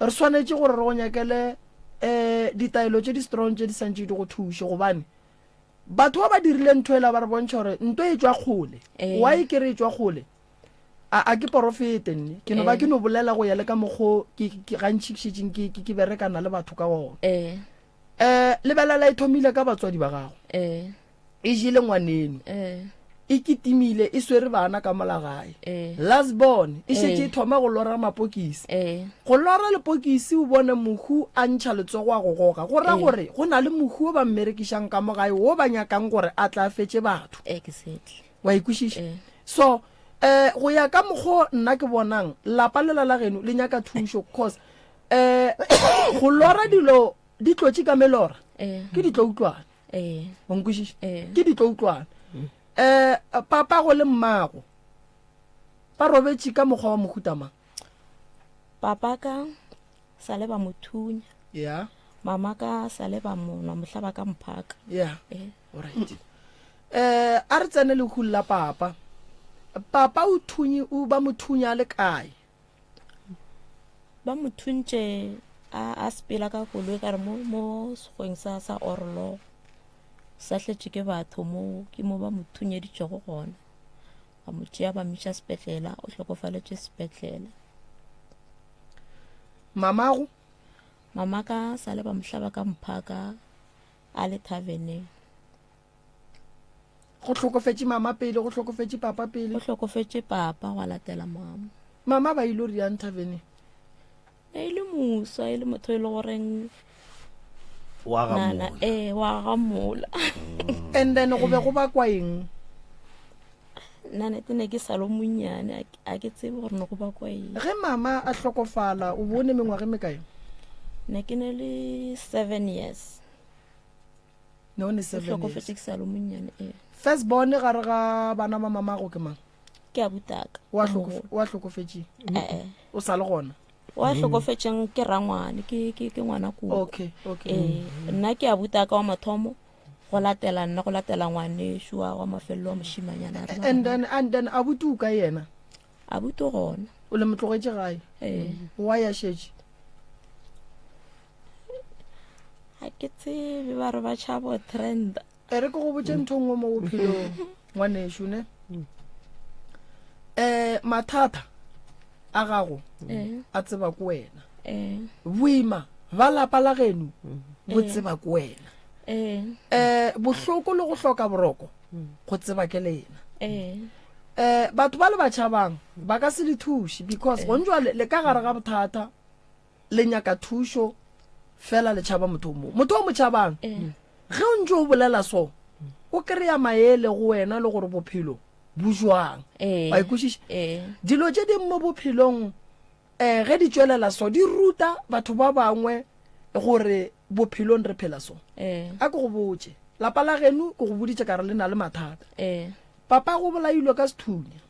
re swanetše gore re go nyakele ditaelo tše di strong tše di santše di go thuše gobane batho ba ba dirile ntho ela ba re bontšha gore ntho e tšwa kgole wa e kere e tšwa kgole a ke porofete nne ke no ba ke no bolela go ya le ka mokgo ke gantši kšitšeng ke berekana le batho ka gona lebelela e thomile ka batswadi ba gago e jile ngwaneno e kitimile e swere bana ka molagae last born e shetse e thoma go lora mapokisi go lora lepokisi o bone mohu a ntšha letsogo a go goga go ra gore go na le mohu o ba mmerekišang ka mogae o ba nyakang gore a tla fetse batho wa ikwešiša so go ya ka mokgo nna ke bonang lapa lela la geno le nyaka thušo cause go lora dilo di tlotse ka melora ke di tlo utlwana wa nkwešiša ke di tlo utlwana papa go le mmago ba robetse ka mokgwa wa mohutamang
papa ka sale ba mothunya
yeah
mama ka sale ba mona mohlaba ka mphaka
yeah alright a re tsene le hula papa o thunyi o ba mothunya le kae
ba mothuntse a spela ka kolwe ka re mo segweng sa orlo sa tletse ke batho mo ke mo ba mothunyeditšego gona ba motšea ba miša sepetlela o hlokofaletse sepetlela
mama
ka sale ba mohlaba ka mphaka a le taverneng
go tlhokofetse mama pele go tlhokofetse papa pele
go tlhokofetse papa go latela
mama ba ile riang taverneng
e le musa e le motho e le goreng
wa
wa gamola
and then go be go ba kwa eng
nna ne ke salo monyane a ke tsebe gore no go ba kwa eng
ge mama a hlokofala o bone mengwage me kae
ne ke ne le 7 years
no ne 7 years
hlokofetse ke salo monyane
first born gare ga bana ba mama go ke mang
ke abutaka
wa hlokofetse o sa le gona
wa hlokofetseng ke rangwane ke ngwana ko
okay
nna ke abutaka wa mathomo go latela ngwane shua wa mafello wa moshimanyana
and then abutuka yena
abuto gona
o le motlogetse gae wa ya shetse
a ke tsebe ba re ba tšhabo trend
re ke go botse ntho ngwe mo bophelong ngwanesho ne mathata a gago a tseba ko wena boima ba lapa la geno bo tseba ko wena bohloko le go hloka boroko go tseba ke lena batho ba le ba tšhabang ba ka se le thuše because go ntšwa le ka gare ga bothata le nyaka thušo fela le tšhaba motho o mo tšhabang ge o ntse o bolela so o kry-a maele go wena le gore bophelo bojwang wa ikwešiša dilo tše di mo bophelong ge di tšwelela so di ruta batho ba bangwe gore bophelong re phela so a ke go botse lapa la geno ke go boditše ka re le na le mathata papa go bolailwe ka sethunya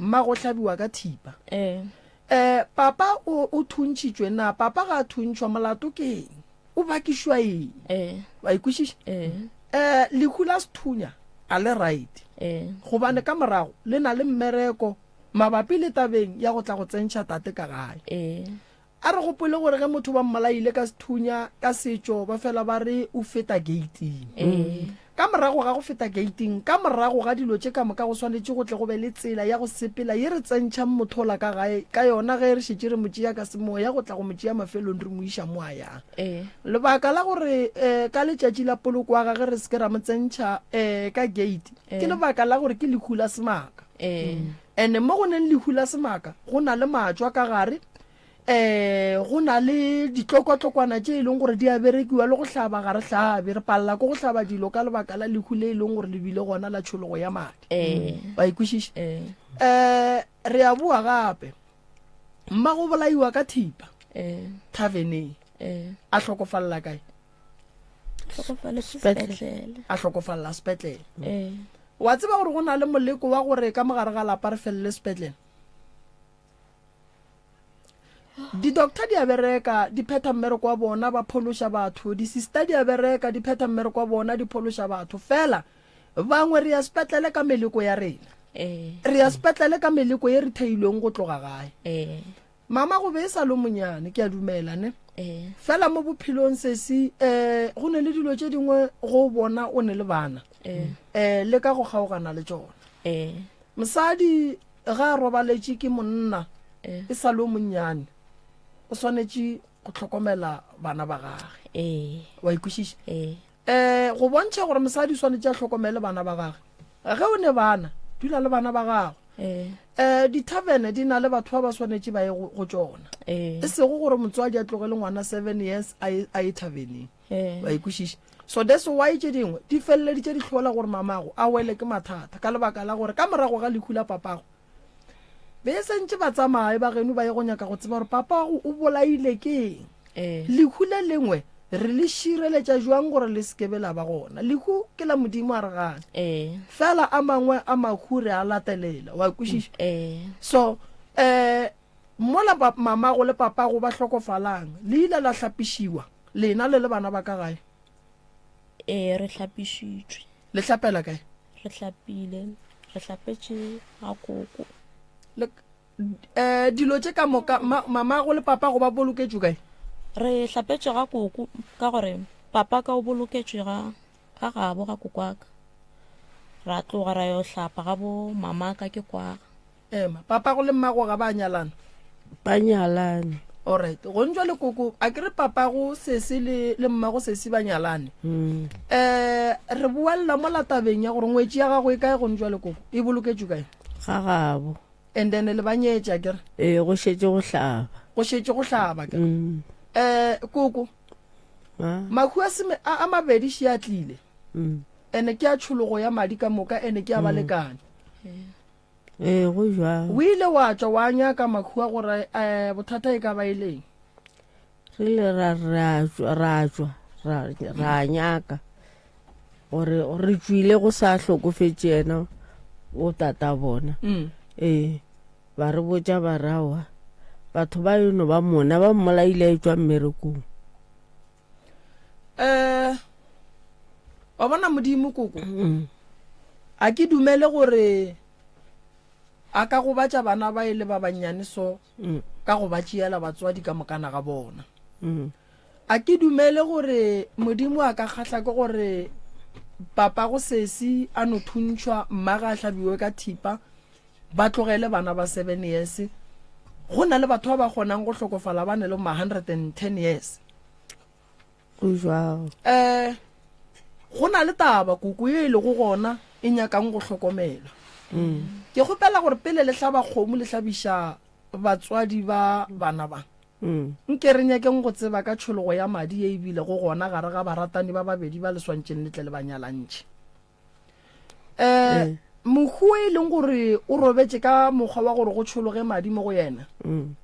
mma go hlabiwa ka thipa papa o thuntšitšwe na papa ga a thuntšhwa molato ke eng o bakišwa eng wa ikwešiša lehu la sethunya a le right gobane ka morago le na le mmereko mabapi le tabeng ya go tla go tsentšha tate ka gae a re gopole gore ge motho ba mmolaile ka sethunya ka setšo ba fela ba re o feta gating ka morago ga go feta gating ka morago ga dilo tše ka moka go swanetše go tle go be le tsela ya go sepela ye re tsentšhang mothola ka gae ka yona ge re šetse re motšea ka semoya go tla go motšea mafelong re mo iša mo a yang lebaka la gore ka letšatši la poloko wa gage re se ke ra mo tsentšha ka gate ke lebaka la gore ke lehu la semaka and mo go neng lehu la semaka go na le matšwa ka gare go na le ditlokotlokwana tše e leng gore di a berekiwa le go hlaba gare hlabe re palela ko go hlaba dilo ka lebaka la lehu le e leng gore le bile gona la tšhologo ya madi ba ikwešiša re a bua gape mma go bolaiwa ka thipa taverneng a hlokofalela kae a hlokofalela sepetlele wa tseba gore go na le moleko wa gore ka mogare ga lapa re felele sepetlele di-doctor di a bereka di phetha mmereko wa bona ba phološa batho di-sister di a bereka di phetha mmereko wa bona di phološa batho fela bangwe re ya sepetlele ka meleko ya rena re ya sepetlele ka meleko ye re theilweng go tloga gae mama go be e sa le monyane ke a dumela ne fela mo bophelong sesi go ne le dilo tše dingwe go bona o ne le bana le ka go kgaogana le tšona mosadi ga a robaletše ke monna e sa le monyane o swanetše go tlhokomela bana ba gage wa ikwešiša go bontšha gore mosadi swanetse a tlhokomele bana ba gage ge o ne bana dula le bana ba gagwe di-taverne di na le batho ba ba swanetse ba ye go tsona e sego gore motswadi a tlogele ngwana 7 years a ye taveneng ba ikwešiša so that's why tše dingwe di feleleditše di tlhola gore mamago a wele ke mathata ka lebaka la gore ka morago ga lehu la papago be sentse ba tsamaye ba geno ba ye go nyaka go tseba gore papago o bolaile keng lehu le lengwe re le šireletša jwang gore le sekebe la ba gona lehu ke la modimo a re gane fela a mangwe a mahu re a latelela wa kwešiša so mola mamago le papago ba hlokofalang le ile la hlapišiwa lena le bana ba ka gae
re hlapišitšwe
le hlapela kae
re hlapile re hlapetše ga koko
dilo tše ka moka mamago le papago ba boloketšwe kae
re hlapetše ga koko ka gore papa ka o boloketšwe ga gabo ga kokwaka ra tloga ra yo hlapa ga bo mamaka ke kwaga
ema papago le mmago ga ba nyalana
ba nyalane
alright go ntšwa le koko a kere papago sese le mmago sese ba nyalane re boelela mo latabeng ya gore ngwetši ya gago e kae go ntšwa le koko e boloketšwe kae
ga gabo
and then le ba nyetša kere
go šetše go hlaba
go šetše go hlaba kere koko mahu a mabedi še a tlile ene ke a tšhologo ya madi ka moka ene ke a balekane
go jwang
o ile wa tšwa wa nyaka mahu a gore bothata e ka ba eleng
re ile ra tswa ra nyaka gore re tswile go sa hlokofetše ena o tata bona ba re botša barawa batho ba yono ba mona ba mmolaile e tswa mmerekong
wa bona modimo koko a ke dumele gore a ka go batša bana ba ile ba bannyane so ka go ba tšeela batswadi ka mokana ga bona a ke dumele gore modimo a ka kgatla ke gore papa go sesi a no thuntšhwa mmaga a hlabiwe ka thipa ba tlogele bana ba 7 years go na le batho ba ba kgonang go hlokofala ba ne le ma 110 years
go jwang
go na le taba koko e le go gona e nyakang go hlokomela ke gopela gore pele le hlaba kgomo le hlabiša batswadi ba bana ba nke re nyakeng go tseba ka tšhologo ya madi e ebile go gona gare ga baratani ba babedi ba le swantšeng letle le banyalantšhe mohu e leng gore o robetse ka mokgwa wa gore go tšhologe madi mo go yena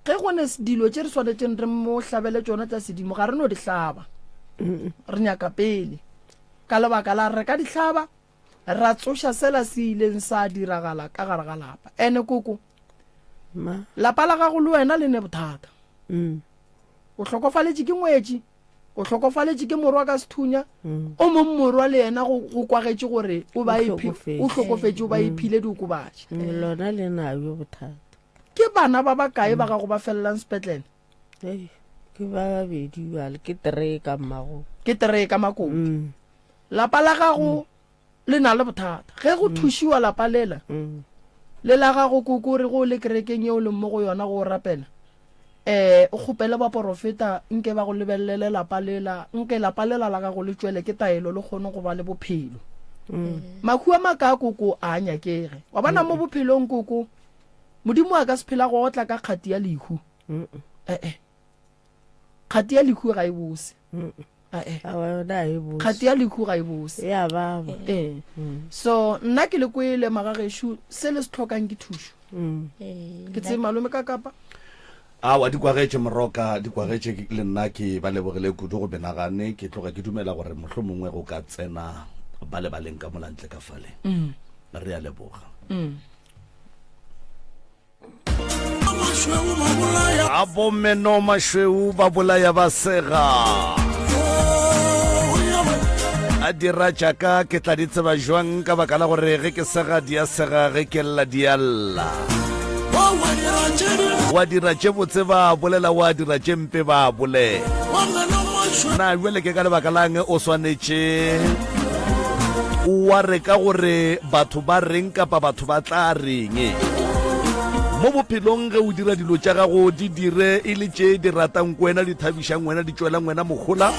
ge gone dilo tše re swanetšeng re mo hlabele tšona tša sedimo ga re no di hlaba re nyaka pele ka lebaka la re ka di hlaba ra tsoša sela se ileng sa diragala ka gare ga lapa ene koko lapa la gago le wena le ne bothata o hlokofaletše ke ngwetši o hlokofaletše ke morwa ka sethunya o mong morwa le yena go kwagetše gore o hlokofetše o ba iphile diokobatše
lona le nayo bothata
ke bana ba bakae ba gago ba felelang sepetlele
ke ba babedi bale ke 3 ka mmago
ke 3 ka makoko lapa la gago le na le bothata ge go thušiwa lapa lela le la gago koko re go le kerekeng yeo le mo go yona go rapela o kgopele ba porofeta nke ba go lebelele lapa lela nke lapa lela la gago le tšwele ke taelo le kgone go ba le bophelo mahu a maka koko a nyakege wa bona mo bophelong koko modimo a ka se phela go otla ka kgati ya lehu kgati ya lehu ga e bose kgati ya lehu ga e bose so nna ke le kwele magagešo se le se tlhokang ke thušo ke tse malome ka kapa
awa di kwagetše moroka di kwagetše le nna ke ba lebogile kudu go benagane ke tloga ke dumela gore mohlho mongwe go ka tsena ba le baleng ka molantle ka fale re ya leboga a bommeno mašweu ba bolaya ba sega a dira jaaka ke tla di tseba jwang ka baka la gore ge ke sega di a sega ge ke lla di a lla wa dira tše botse ba bolela wa dira tše mpe ba bole na jwele ke ka lebaka lang o swanetše wa re ka gore batho ba reng kapa batho ba tla reng mo bophelong ge o dira dilo tša gago di dire e le tše di ratang wena di thabišang wena di tšwelang wena mogola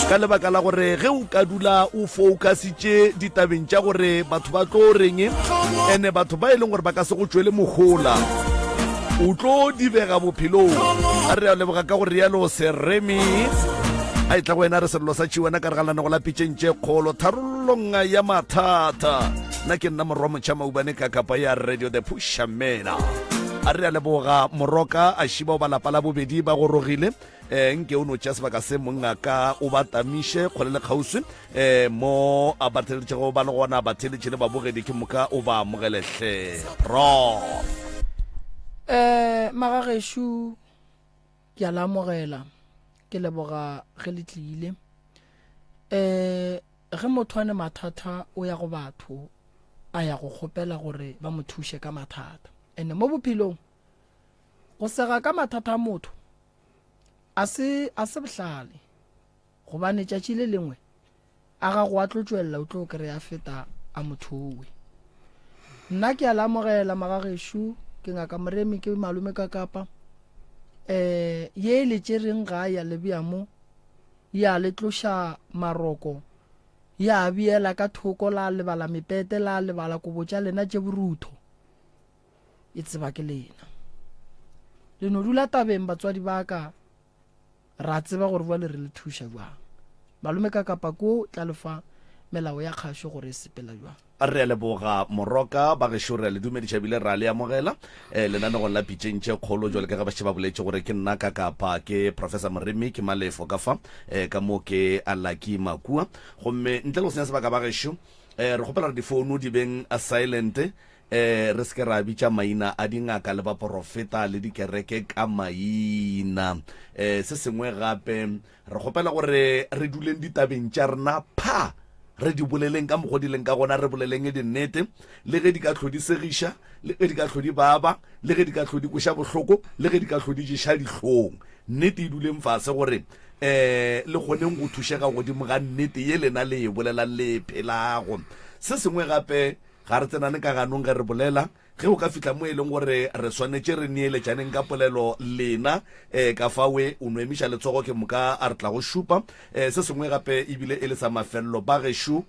ka lebaka la gore ge o ka dula o focusitše ditabeng tša gore batho ba tlo reng ene batho ba e leng gore ba ka se go tšwele mogola o tlo dibega bophelong a re a leboga ka gore rialo Seremi a itla go wena re sello sa tšiwena ka re galane go lapitšeng tše kgolo tharollong ya mathata nna ke nna morwa motšha maubane ka kapa ya radio the pushamena a re a leboga moroka a šiba o balapa la bobedi ba go rogile nke o no tša sebaka se mongaka o ba tamiše kgole le kgauswi mo a batheletšego ba le gona batheletše le babogedi ke moka o ba amogeletlhe prof
magagešo ke a lamogela ke leboga ge le tlile ge motho ane mathata o ya go batho a ya go kgopela gore ba mo thuše ka mathata ene mo bophelong go sega ka mathata a motho a se bohlale gobane tšatši le lengwe a ga go a tlo tšwelela o tlo kry-a feta a mothowe nna ke a lamogela magagešo ke ngaka Moremi ke Malome ka Kapa ye le tšereng ga ya lebja mo ya le tloša maroko ya biela ka thoko la lebala mepete la lebala kobotša lena tše borutho e tseba ke lena le no dula tabeng batswadi ba ka ra tseba gore ba le re le thuša jwang Malome ka Kapa ko tla lefa melao ya kgašo gore e sepela jwang
a re a leboga moroka ba gešo re a le dumediša bile ra le amogela lenanegong la pitšeng tše kgolo jwale ka ge ba šeba boletše gore ke nna ka Kapa ke Professor Moremi ke Malefo ka fa ka mo ke Alaki Makua gomme ntle le go senya sebaka ba gešo re kgopela re difounu di beng a silent re seke ra bitša maina a dingaka le baporofeta le dikereke ka maina se sengwe gape re kgopela gore re duleng ditabeng tša rena pha re di boleleng ka mogodileng ka gona re boleleng e dinnete le ge di ka tlhodi segiša le ge di ka tlhodi baba le ge di ka tlhodi koša bohloko le ge di ka tlhodi ješa dihlong nnete e duleng fase gore le kgoneng go thušega godimo ga nnete ye lena le e bolelang le phelago se sengwe gape ga re tsenane ka ganong ge re bolela ge o ka fitla mo e leng gore re swanetše re neeletšaneng ka polelo lena ka fawe o no emiša letsogo ke moka a re tla go šupa se sengwe gape ebile e le sa mafelelo ba gešo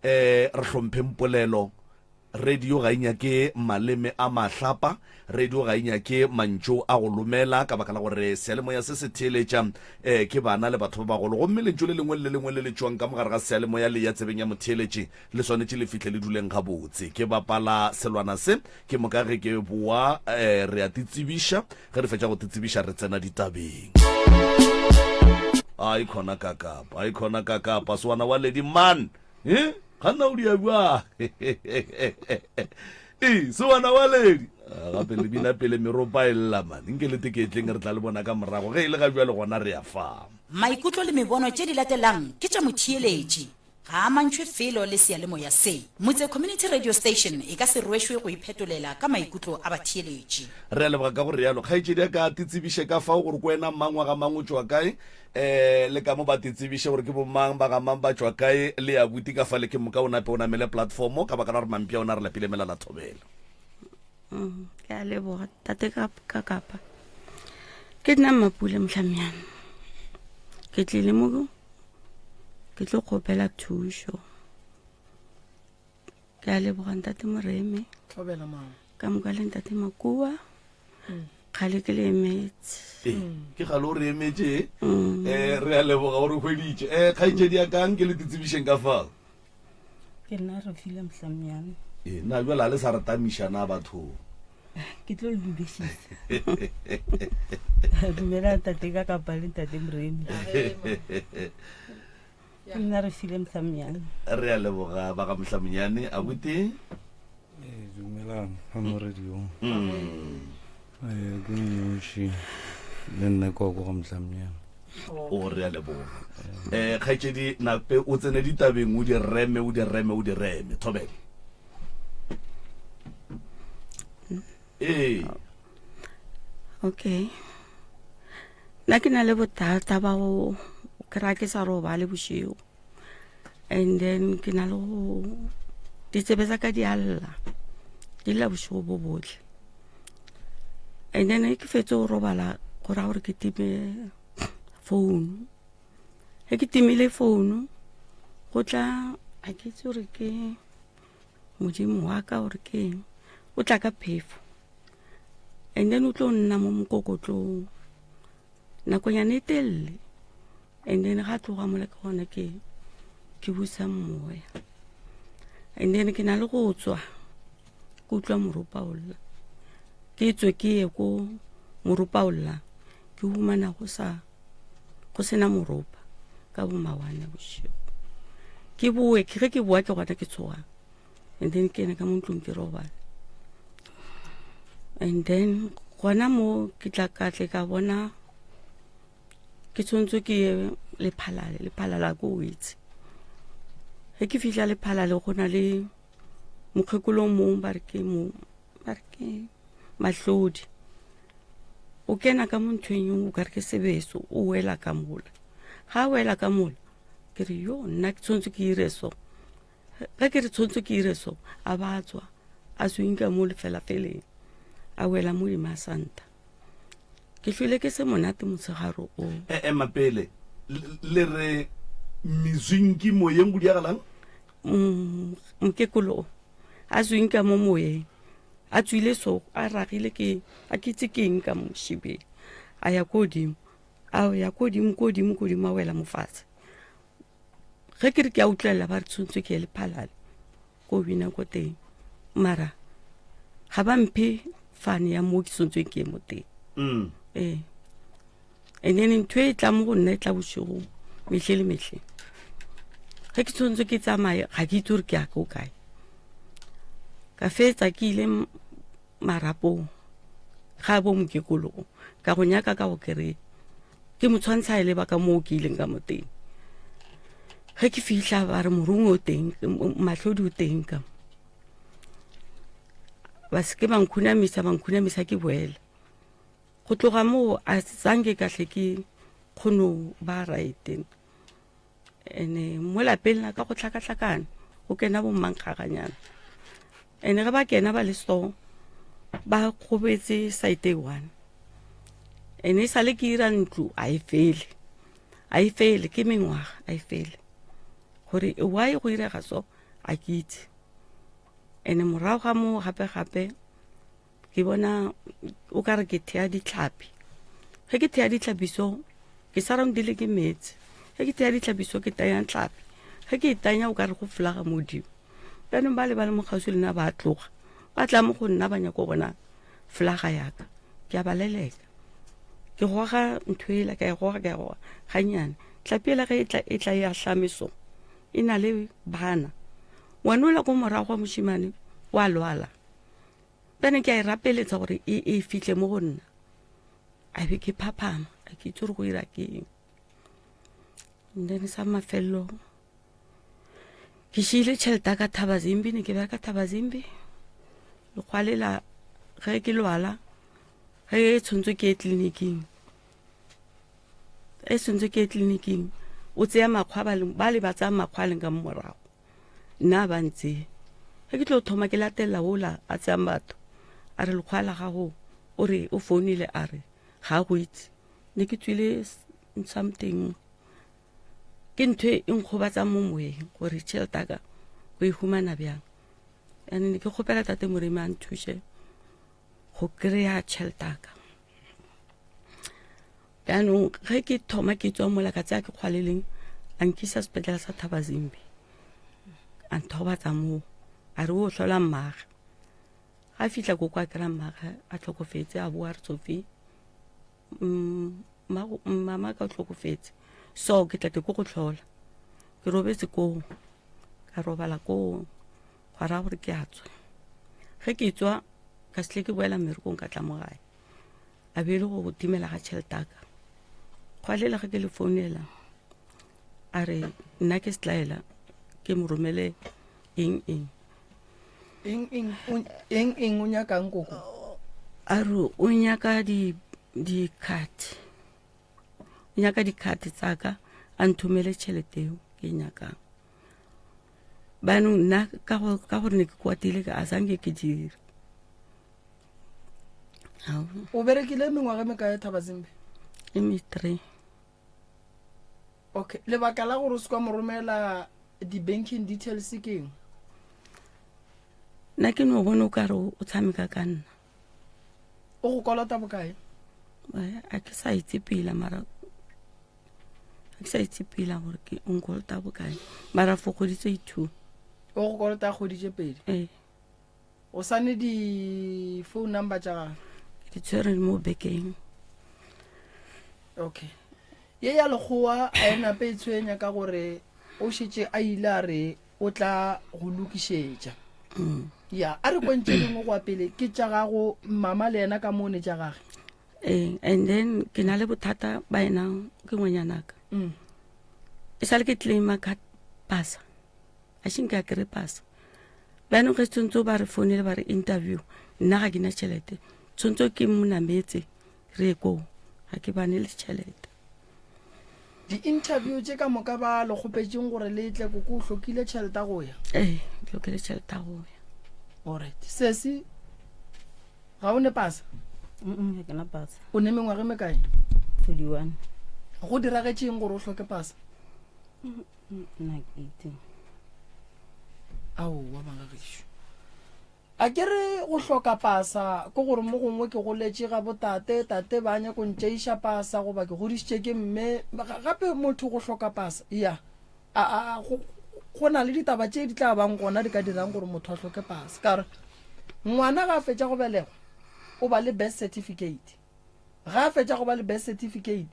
re hlompheng polelo radio ga inyake maleme a mahlapa radio ga inyake mantšo a go lomela ka baka la gore sealemoya se se theeletša ke bana le batho ba bagolo gomme lentšo le lengwe le lengwe le le tšwang ka mogare ga sealemoya le ya tsebeng ya motheeletše le swanetše le fitlhe le duleng gabotse ke bapala selwana se ke moka ge ke boa re a titsebiša ge re fetša go titsebiša re tsena ditabeng a ikhona ka Kapa sewana wa lady man ganna o dia bua sewana wa ledi gape le bina pele meropa e lla man nke le teketleng re tla le bona ka morago ge e le ga bjale gona re a fama
maikutlo le mebono tše di latelang ke tša motheeletši ga a mantšhwe felo le sealemoya se motse community radio station e ka se rwešwe go iphetolela ka maikutlo a batheeletši
re a leboga ka gore yalo kgaetšedi a ka titsebiše ka fao gore ko wena mangwa ga mang o tšwa kae le ka mo ba titsebiše gore ke bomang ba ga mang ba tšwa kae le ya buti ka fa le ke moka o nape o namele platformo ka baka la gore mampia o na re lapile mela la thobela
ke a leboga tate ka Kapa ke nna Mapule Mhlamiane ke tlile mo ke tlo kgopela thušo ke a leboga ntate Moremi
tlhobela mama
ka moka le ntate Makua kgale ke le emetse
ke gale o re emetše re a leboga gore hweditše kgaetšedi ya kang ke le titsebišeng ka fao
ke nna Refile Mhlamiane
na bjala le sa re tamišana batho
ke tlo le dumešisa dumela tate ka Kapa le ntate Moremi ke nna Refile Mhlamiane
re a leboga ba ga Mhlamiane a bute
dumelang ga mo radio ke nnoši le nna koko ga Mhlamiane
o re a leboga kgaetšedi nape o tsene ditabeng o di reme thobele
okay nna ke na le bothata ba go kry-a ke sa roba le bošego and then ke na le go ditsebe tsa ka di alla di lla bošego bo botlhe
and then ke fetse go robala go ra gore ke time phone he ke timile phone go tla a ke itse gore ke modimo wa ka gore ke o tla ka phefo and then o tlo nna mo mokokotlong nakonyana e telele and then ga tloga mole ka gona ke busa moya and then ke na le go tswa ke utlwa moropa olla ke tswe ke ye ko moropa olla ke humana go sena moropa ka bo mawane bosigo ke boe ke ge ke boa ke gona ke tsoga and then ke ena ka mo ntlong ke robala and then gona mo ke tla katle ka bona ke tshwantswe ke ye lephalala ko o itse ge ke fihla lephalale go na le mokgekolo mong ba re ke mahlodi o kena ka mo nthweng yong o ka re ke sebeso o wela ka mola ga a wela ka mola ke re yo nna ke tshwantswe ke ire so ge ke re tshwantswe ke ire so a batswa a sweng ka mo lefelafeleng a wela mo dimasanta ke hlwile ke se monate motshegaro o
mapele le re mizwinki moyeng go diagalang
mokekolo a sweng ka mo moyeng a tswile so a ragile a kitse keng ka moshibeng a ya kodimo a ya kodimo a wela mofatshe ge ke re ke a utlwelela ba re tshwantswe ke lephalale ko bina ko teng mara ga ba mphe fane ya mo ke tshwantswe ke mo teng and then ntho e tla mo go nna e tla bosigo metlhe le metlhe ge ke tshwantswe ke tsamaye ga ke itse gore ke ya ko kae ka fetsa ke ile marapong ga bo mokekologo ka go nyaka ka go kry ke motshwantsha e leba ka moo ke ileng ka mo teng ge ke fihla ba re morung o teng matlhodi o teng ka ba se ke bankhunamisa ke boela go tloga moo a sanke kahle ke kgono ba raete ene mo lapeng la ka go tlhakatlhakana go kena bo mmankgaganyana ene ge ba kena ba le so ba kgobetse site one ene e sale ke ira ntlo a e fele ke mengwaga a e fele gore why go irega so a ke itse ene morago ga mo gape ke bona o ka re ke thea ditlhapi ge ke thea ditlhapi so ke surroundile ke metsi ge ke thea ditlhapi so ke tanya tlhapi ge ke itanya o ka re go flaga modimo banong ba le mo kgauswi lena ba tloga ba tla mo go nna ba nyako bona flaga yaka ke a ba leleka ke goga ntho ela ka e goga ganyane tlhapi ela ge e tla ya tlhameso e na le bana wanola ko morago wa moshimane wa lwala bene ke a e rapeletsa gore e fihle mo go nna a be ke phaphama a ke itse gore go ira keng then sa mafelelo ke šile tšhelete ka Thabazimbi ne ke bereka Thabazimbi lekgwalela ge ke lwala ge e tshwantswe ke tleliniking o tseya makgwa ba le ba tsaya makgwa leng ka morago nna ba ntse ge ke tlo thoma ke latelela ola a tseyang batho a re lekgwa la gago o re o founile a re ga go itse ne ke tswile something ke ntho e nkgobatsa mo moyeng gore tšhelete ka go e humana bjang ane ne ke kgopela tate Moremi a nthuse go kry-a tšhelete ka jaanong ge ke thoma ke tswa mola ka tsaya ke kgwaleleng a nkisa sepetlela sa Thabazimbi a nthobatsa moo a re o hlola mmaga ga fihla ko kwa kry-a mmaga a tlhokofetse a boa re Tsofi mama ka o tlhokofetse so ke tlate ko go tlhola ke robetse koo ka robala koo gwa raya gore ke a tswa ge ke tswa ka setle ke boela mmerekong ka tla mo gae a be e le go timela ga tšhelete ka kgwalela ge ke le founela a re nna ke setlaela ke mo romele eng
o nyakang koko
a re o nyaka di-card tsaka a nthomele tšhelete eo ke nyakang banong nna ka gore ne ke kwatile ka a sanke ke dire ao
o berekile mengwaga me kae Thabazimbe?
emi 3
Okay, lebaka la gore o se kwa mo romela di-banking details ke eng?
nna ke no bone o kare o tshameka ka nna
O go kolota bokae?
a ke sa itse pila mara a ke sa itse pila gore ke onkolota bokae mara fokoditse 2
O go kolota kgoditse pedi? O sane di-phone number tša gage?
ke tshwere mo bekeng
Okay, ye ya lekgowa a ena pe tshwenya ka gore o šetše a ile a re o tla go lokišetša. Ya a re kontše dingwe go apele ke tša gago mama le yena ka mone tša gage.
and then ke na le bothata ba ena ke ngwanyanaka e sa le ke claima ka pasa a shinka a kere pasa bana ge tsontso ba re founele ba re interview nna ga ke na tšhelete tsontso ke monametse re ko ga ke bane le tšhelete
Di-interview tše ka moka ba le kgopetšeng gore le tle ko o hlokile tšhelete go ya?
ke tlhokile tšhelete go ya
Alright, sesi ga o ne pasa?
ga ke na pasa.
O ne mengwaga me kae?
41.
Go diragetšeng gore o hloke pasa?
Nna ke itse.
Aowa magagišo, a ke re go hloka pasa ke gore mo gongwe ke goletše ga botate tate ba nya ko ntšeiša pasa goba ke godišitše ke mme gape motho go hloka pasa ya go na le ditaba tše di tla bang gona di ka dirang gore motho a hloke pasa ka re ngwana ga a fetša go belegwa o ba le birth certificate, ga a fetša go ba le birth certificate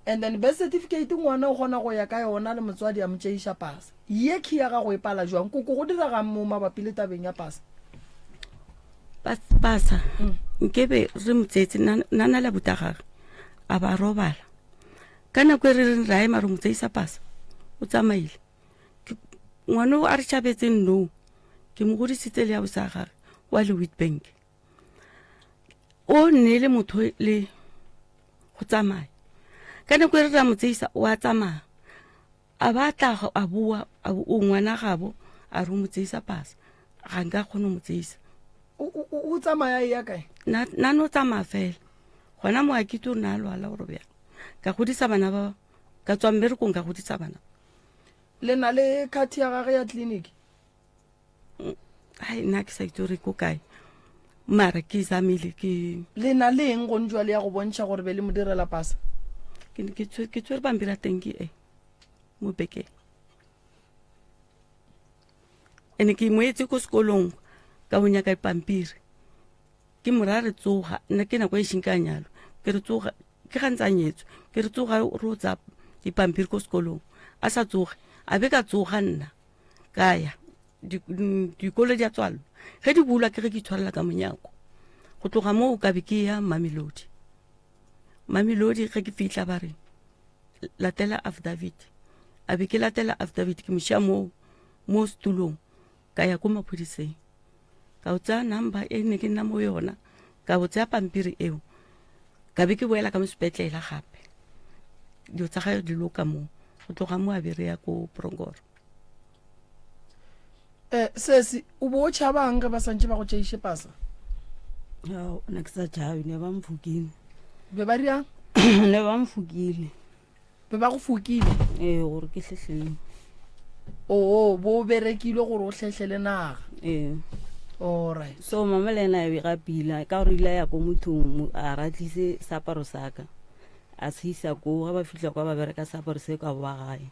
and then birth certificate ngwana o gona go ya ka yona le motswadi a mo tšeiša pasa ye key ya ga go e pala jwang koko go diraga mo mabapi le tabeng ya pasa?
pasa nkebe re motsetse nana le buta gagwe a ba robala ka nako e re reng ra ema re motseisa pasa o tsamaile ngwana o a re tšhabetseng no ke mo godisitse le ya bosa gagwe wa le Witbank o nne le motho le go tsamaya ka nako e re ra motseisa o a tsamaya a ba tla a bua o ngwana gabo a re motseisa pasa ga nka kgone motseisa
o tsamaya ya kae?
na no tsamaya fela gona mo a ke to na lwala gore bja ka godisa bana ba ka tswa mmerekong ka godisa bana
le na le khathi ya gage ya clinic?
ai nna ke sa itse gore ko kae mara ke zamile ke
le na le eng go ntšwa le ya go bontšha gore be le mo direla pasa?
ke tswere pampiri a teng ke mo bekeng ene ke moetse ko sekolong ka bonya ka pampiri ke mora re tsoga nna ke nako e shinka nyalo ke re tsoga ke gantsa nyetso ke re tsoga ro tsa dipampiri ko sekolong a sa tsoga a be ka tsoga nna kaya dikolo di a tswalwa ge di bulwa ke ge ke tshwarela ka monyako go tloga moo ka be ke ya Mamelodi ge ke fihla ba re latela affidavit a be ke latela affidavit ke mošia mo setulong ka ya ko maphodiseng ka o tsaya number e ne ke nna mo yona ka bo tsaya pampiri eo ka be ke boela ka mo sepetlela gape dio tsa ga di loka mo go tloga mo a be re ya ko Prongoro.
Sesi o bo o tšhabang ge ba santše ba go tšeiše pasa?
Na ke sa tšhabe, ne ba mfukile.
Be ba riang?
Ne ba mfukile.
Be ba go fukile?
Gore ke hlehlele.
Bo berekile gore o hlehlele naga? Alright.
So mama le ena e ga pila ka gore ile ya ko mothong a ratlise saparo saka a se isa ko ga ba fitla kwa ba bereka saparo se ka ba gae.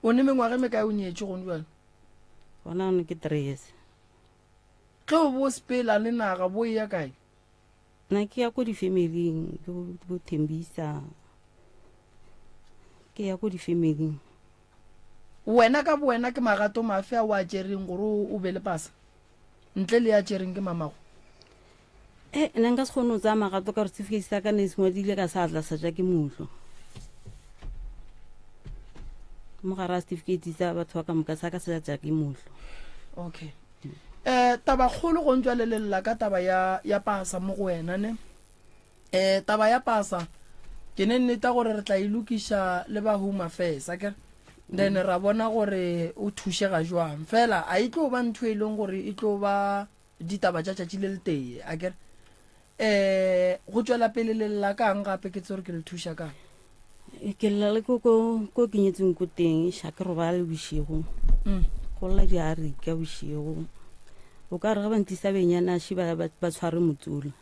O ne mengwaga me kae o nyetše gone jwale?
Gona ne ke 3 years.
Ge o bo sepela le naga bo ya kae?
Na ke ya ko di-family ke bo Thembisa ke ya ko di-family.
Wena ka boena ke magato mafe a o a tšereng gore o be le pasa ntle le ya tšereng ke mamago?
Nna nka se kgone o tsaya magato ka gore certificate sa ka ne se ngwadile ka sa tla sa ja ke motlho mo gara certificate sa batho ba ka moka sa ka se ja ke motlho.
Okay. Taba kgolo go ntšwa lelela ka taba ya pasa mo go wena ne. Taba ya pasa ke ne nneta gore re tla ilokiša le ba Home Affairs akere then ra bona gore o thušega jwang fela a itlo ba ntho e leng gore e tlo ba ditaba tša tšatši le letee akere go tswela pele le lla kang gape ke tsore ke le thuša kang
ke lla le ko ke nyetseng ko teng sha ke roba le bosigo
Mm.
go lla di a re ka bosigo o ka re ga ba ntisa benyana shi ba tshware motsula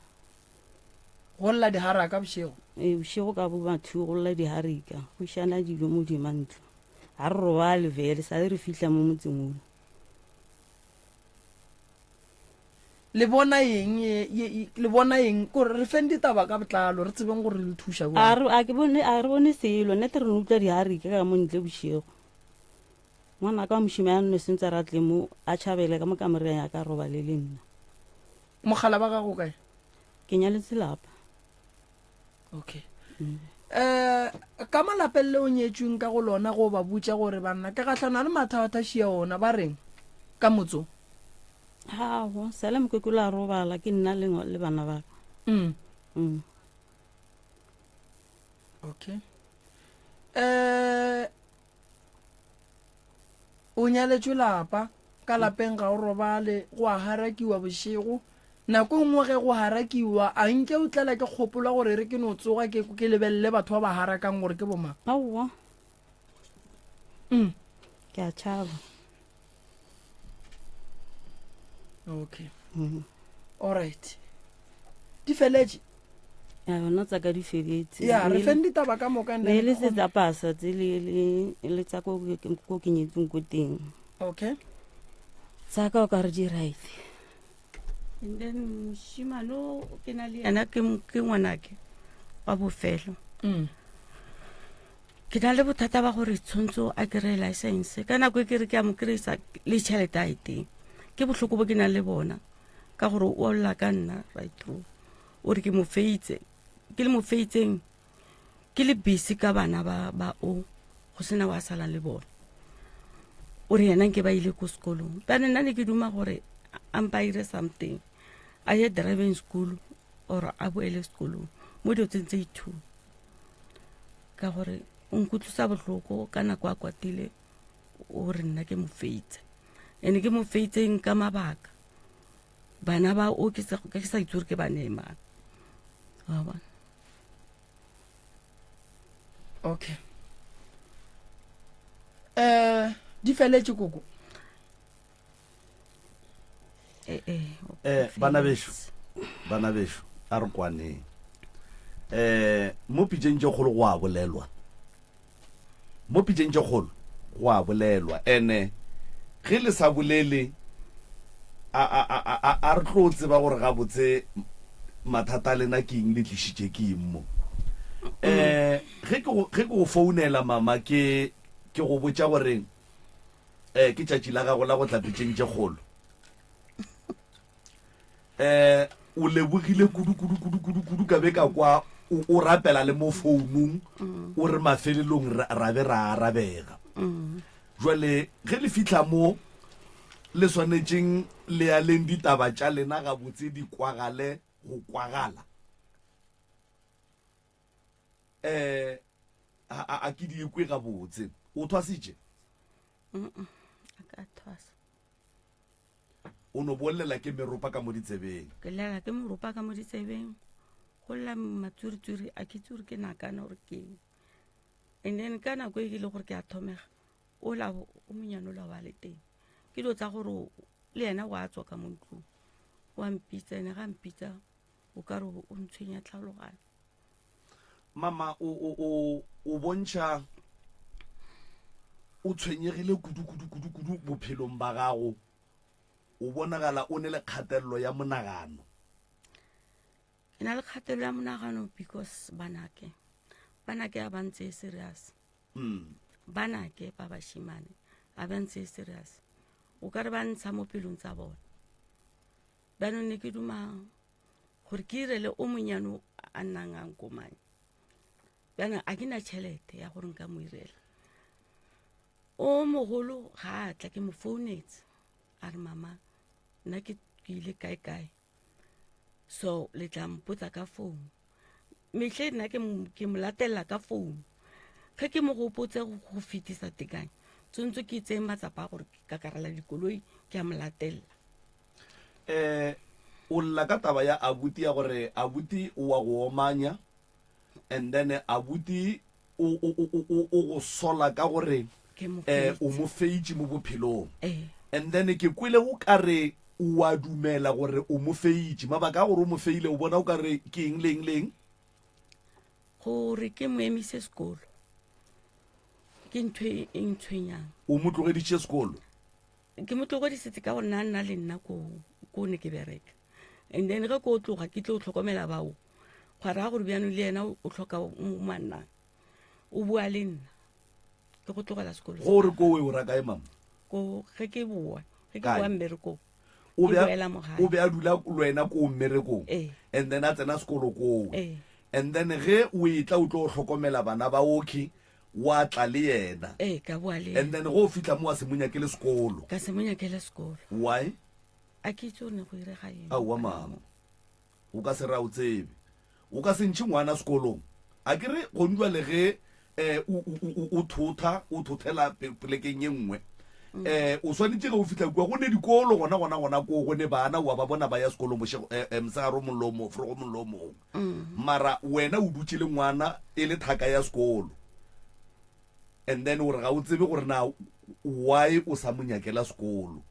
go lla dihara ka bošego
bosigo ka bo batho go lla di harika go shana dilo mo di mantlo ha re roba le vele sa re fihla mo motseng o
le bona eng kore re feng ditaba ka botlalo re tsebeng gore le thuša
a re bone selo nete re utlwa di harika ka mo ntle bosigo ngwana ka mošima ya nne sentse ra tle mo a tšhabele ka mo kamereng ya ka roba le nna
mogala ba gago kae
ke nyaletse lapa
okay ka malapeng le o nyetsweng ka go lona go ba butša gore banna ke gatlhana le mathathashia ona ba reng ka motso
hao sale mokwekola a robala ke nna le bana ba
okay o nyaletswe lapa ka lapeng ga o robale go a harakiwa bošego nako nngwe ge go harakiwa a nke o tlela ke kgopola gore re ke no tsoga ke lebelele batho ba ba harakang gore ke bomang
aowa ke a tšhaba
okay alright di feletse
ya yona tsa ka di feletse
ya re feng ditaba ka moka
ne le se tsa pasa tse le tsa ko ke nyetseng ko teng
okay
tsa ka o ka re di right and then moshimano ke na le yana ke ngwanake wa bofelo ke na le bothata ba gore tshwantsho a kry license ka nako e ke re ke a mo kry-isa le tšhelete a e teng ke botlhoko bo ke nang le bona ka gore o lla ka nna right through o re ke mo feitse ke le mo feitseng ke le busy ka bana ba o go sena wa salang le bona o re yena nke ba ile ko sekolong bana nna ne ke duma gore a mpa ire something a ye driving school or a boele sekolong mo dio tse ithu ka gore o nkutlwisa botlhoko ka nako a kwatile o re nna ke mo feitse ene ke mo feitseng ka mabaka bana ba o ke sa itse gore ke ba neemang wa bona
okay di feletse koko
bana besho a re kwaneng mo pitšeng tše kgolo go a bolelwa ene ge le sa bolele a re tlo tseba gore ga botse mathata lena ke eng le tlišitše ke eng mo ge ke go founela mama ke go botša gore ke tšatši la gago la go tla pitšeng tše kgolo o lebogile kudu ka be ka kwa o rapela le mo founung o re mafelelong ra be ra arabega jwale ge le fitlha mo le swanetšeng le ya leng ditaba tša lena ga botse di kwagale go kwagala a ke di ekwe ga botse o thwasitše o no bolela ke meropa ka mo ditsebeng
ke lela ke meropa ka mo ditsebeng go lla matswiritswiri a ke tsore ke nakana gore ke and then ka nako e ke le gore ke a thomega o monyane o la wa le teng ke dilo tsa gore le yena o a tswa ka mo ntlong o a mpitsa ene ga mpitsa o ka re o ntshwenya tlhalogane
mama o bontšha o tshwenyegile kudu bophelong ba gago o bonagala o ne le kgatelelo ya monagano
ke na le kgatelelo ya monagano because banake a bantse serious banake ba bashimane a bantse serious o ka re ba ntsha mo pelong tsa bona banong ne ke duma gore ke irele o monyano a nnang a nkomanye bana a ke na tšhelete ya gore nka mo irela o mogolo ga a tla ke mo founetse a re mama nna ke ile kae so le tla mpotsa ka founu metlhe nna ke mo latelela ka founu ge ke mo gopotse go fetisa tekanye tshwanetse ke tseye matsapa a gore ka karela dikoloi ke a mo latelela
o lla ka taba ya abuti ya gore abuti o wa go omanya and then abuti o go sola ka gore o mo feitse mo bophelong and then ke kwele o ka re o a dumela gore o mo feitse mabaka a gore o mo feile o bona o ka re ke eng leng
gore ke mo emise sekolo ke ntho e ntshwenyang
o mo tlogeditše sekolo
ke mo tlogodisetse ka gore nna le nna ko ne ke bereka and then ge ko tloga ke tlo tlhokomela bao gwa raya gore bjanong le ena o tlhoka mannang o bua le nna ke go tlogela sekolo
gore kowe o rakae mama
ko ge ke bua mmerekong
o be a dula lwena ko mmerekong and then a tsena sekolo kowe and then ge o etla o tlo tlhokomela bana ba oki wa tla le yena
ka bua le
and then go fitla mo a se monyakele sekolo
ka se monyakele sekolo
why
a ke itse o ne go irega eng
wa mama o ka se ra o tsebe o ka se ntšhe ngwana sekolong a ke re go ndwa le ge o thothela polekeng ye nngwe o swanetse ge o fitlha kua go ne dikolo gona ko go ne bana wa ba bona ba ya sekolong mosegaro mollomo forogo mollomong mara wena o dutse le ngwana e le thaka ya sekolo and then o re ga o tsebe gore na why o sa monyakela sekolo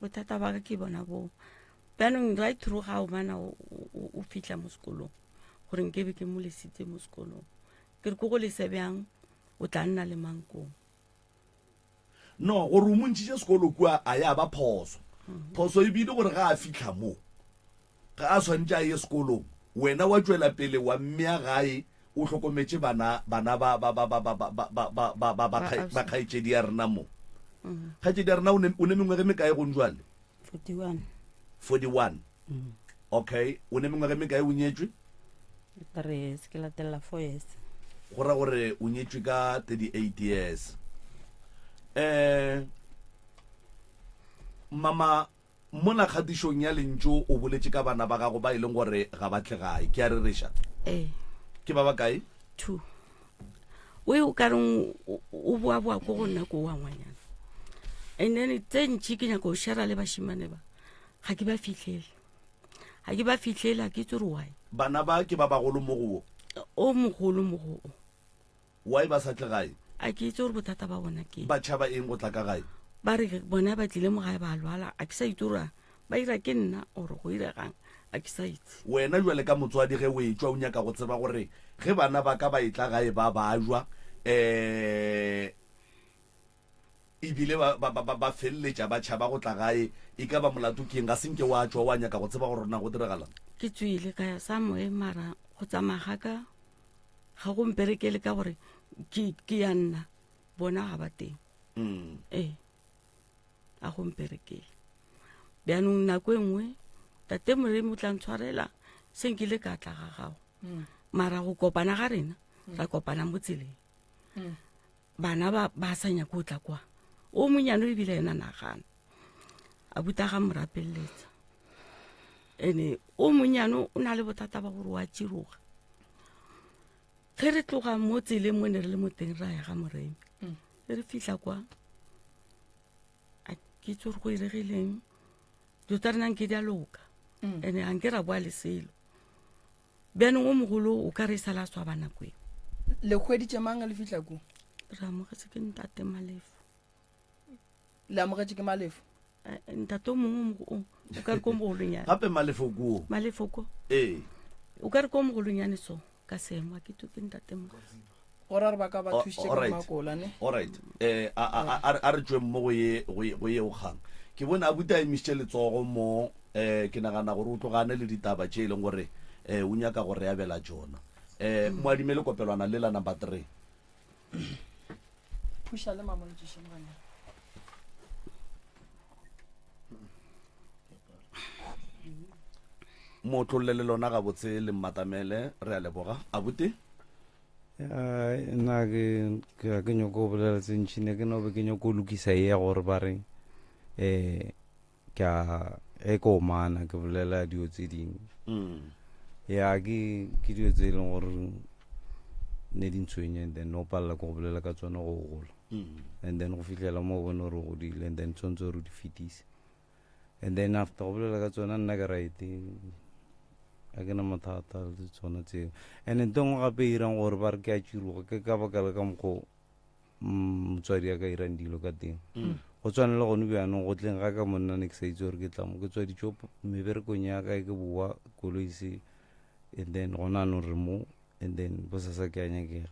bothata ba ka ke bona bo bjanong right through ga o bana o fitlha mo sekolong gore nkebe ke mo lesitse mo sekolong ke re ko go lese bjang o tla nna le mankong
no gore o montšhitše sekolo kua a ya ba phoso phoso e bile gore ga a fitlha mo ga a tshwanetse a ye sekolong wena wa tšwela pele wa mmea gae o tlhokometse bana ba kgaetšedi ya rena mo kgaetšedi ya rena o ne mengwege mekae go njwale 41 okay o ne mengwege mekae o nyetswe
3 years ke latella 4 years
go ra gore o nyetswe ka 38 years mama mona kgatišong ya lentso o boletse ka bana ba gago ba e leng gore ga ba tle gae ke a re reša ke ba ba kae
2 o ka reng o boa ko go nna ko wa ngwanyana and then tse ntšhi ke nyaka o shara le bašimane ba ga ke ba fitlhele ga ke itse gore why
bana ba ke ba bagolo mo go
o mogolo mo go
why ba sa tle gae
a ke itse gore bothata ba bona ke
ba tšhaba eng go tla ka gae
ba re bona ba tlile mo gae ba lwala a ke sa itse gore ba ira ke nna ore go iregang a ke sa itse
wena jwale ka motswadi ge o etswa o nyaka go tseba gore ge bana ba ka ba etla gae ba jwa ebile ba feleletša ba tšhaba go tla gae e ka ba molato keng ga senke wa tšwa wa nyaka go tseba gore rona go diragalang
ke tswile ka ya sa moe mara go tsamaya ga go mperekele ka gore ke ya nna bona ga ba teng a go mperekele bjanong nako e nngwe tate moremi o tla ntshwarela senkile ka tla ga gago mara go kopana ga rena ra kopana mo tseleng bana ba sa nyaka o tla kwa o monyano ebile ena nagana a buta ga morapelletsa ene o monyano o na le bothata ba gore wa tsiroga ge re tloga mo tseleng mo ne re le mo teng ra ya ga moremi re fitlha kwa a ke itse gore go iregileng dilo tsa renang ke di a loka ene a nke ra boa le selo bjanong o mogolo o ka re e sala swa bana kwe
le kgweditše mang le fitlha ko
re amogetse ke ntate malefo
le amogetše ke malefo
ntate o mongwe o ka re ko mogolonyane
gape malefo kuo
malefo ko o ka re ko mogolonyane so ka seemo a ke to ke ntate mo
gore re ba ka ba thušitše ka makola ne
alright a re tsweng mo go ye o kgang ke bona a buta a emisitše letsogo mo ke nagana gore o tlogane le ditaba tše e leng gore o nyaka gore ya bela tsona mo adime le kopelwana le la number 3
phuša le mamoletšešemogane
mo tlolle le lona ga botse le mmatamele re a leboga a bute
nna ke nyako o bolela tse ntšhine ke nobe ke nyako o lokisa e ya gore ba reng ke o mana ke bolela dio tse dingwe ya ke dio tse e leng gore ne di ntshwenye, and then no palela ko go bolela ka tsona go gola, and then go fitlhela mo bone gore go dile, and then tshwanetse gore o di fetise, and then after go bolela ka tsona nna ke right a ke na mathata le tsona tseo. And ntho ngwe gape e irang gore ba re ke a tsiroga ke ka baka le ka mokgwa motswadi a ka irang dilo ka teng. Go tshwana le gone bjanong go tleng ga ka monna ne ke sa itse gore ke tla mo ke tswaditse meberekong ya ka ke boa koloi se, and then gona anong re mo, and then bosasa ke a nyakega,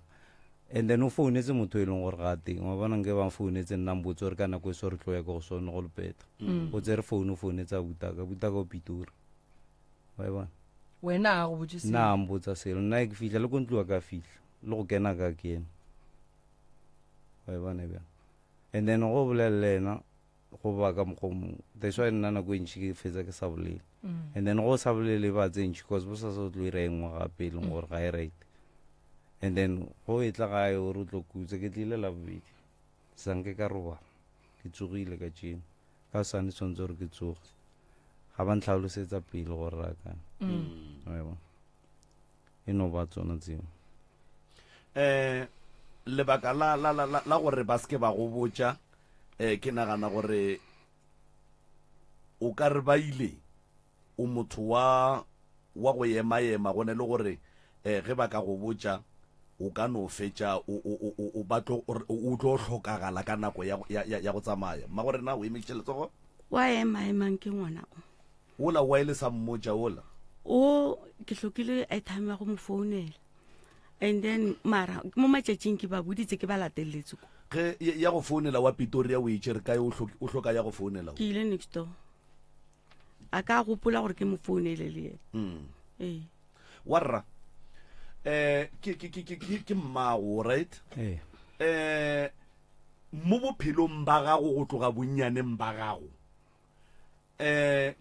and then o founetse motho e leng gore ga teng wa bona nke ba founetse nna mbotse gore ka nako e se re tloya ke go sone go lepeta o tsere founu o founetse a butaka o Pitori wa bona
wena a go botsise
nna mbotsa selo nna ke fihla le ko ntlo ka fihla le go kena ka kena wa bona bja, and then go bolelle ena go ba ka mokgomo that's why nna nako e ntši ke fetsa ke sa bolele, and then go sa bolele ba tse ntši cause bo sa se tlo ira engwe gape e leng gore ga e right, and then go e tla gae gore o tlo kutse ke tlile la bobedi sanke ka robala ke tsogile ka tšena ka sane tshwanetse gore ke tsoge ga ba ntlhalosetsa pele gore rakang e no ba tsona tseo.
Lebaka la gore ba ske ba go botša ke nagana gore o ka re ba ile o motho wa go ema gone le gore ge ba ka go botša o ka no fetša o tlo hlokagala ka nako ya go tsamaya ma gore na o emešitše letsogo
wa emang ke ngwana
ola wa ile sa mmotša ola
o ke hlokile airtime ya go mo founela, and then mara mo matšatšing ke ba boditse ke ba lateletse ko
ge ya go founela wa Pitori o itše re kae o hloka ya go founela
ke ile next door a ka gopola gore ke mo founele le ene
warra ke mmago right mo bophelong ba gago go tloga bonnyaneng ba gago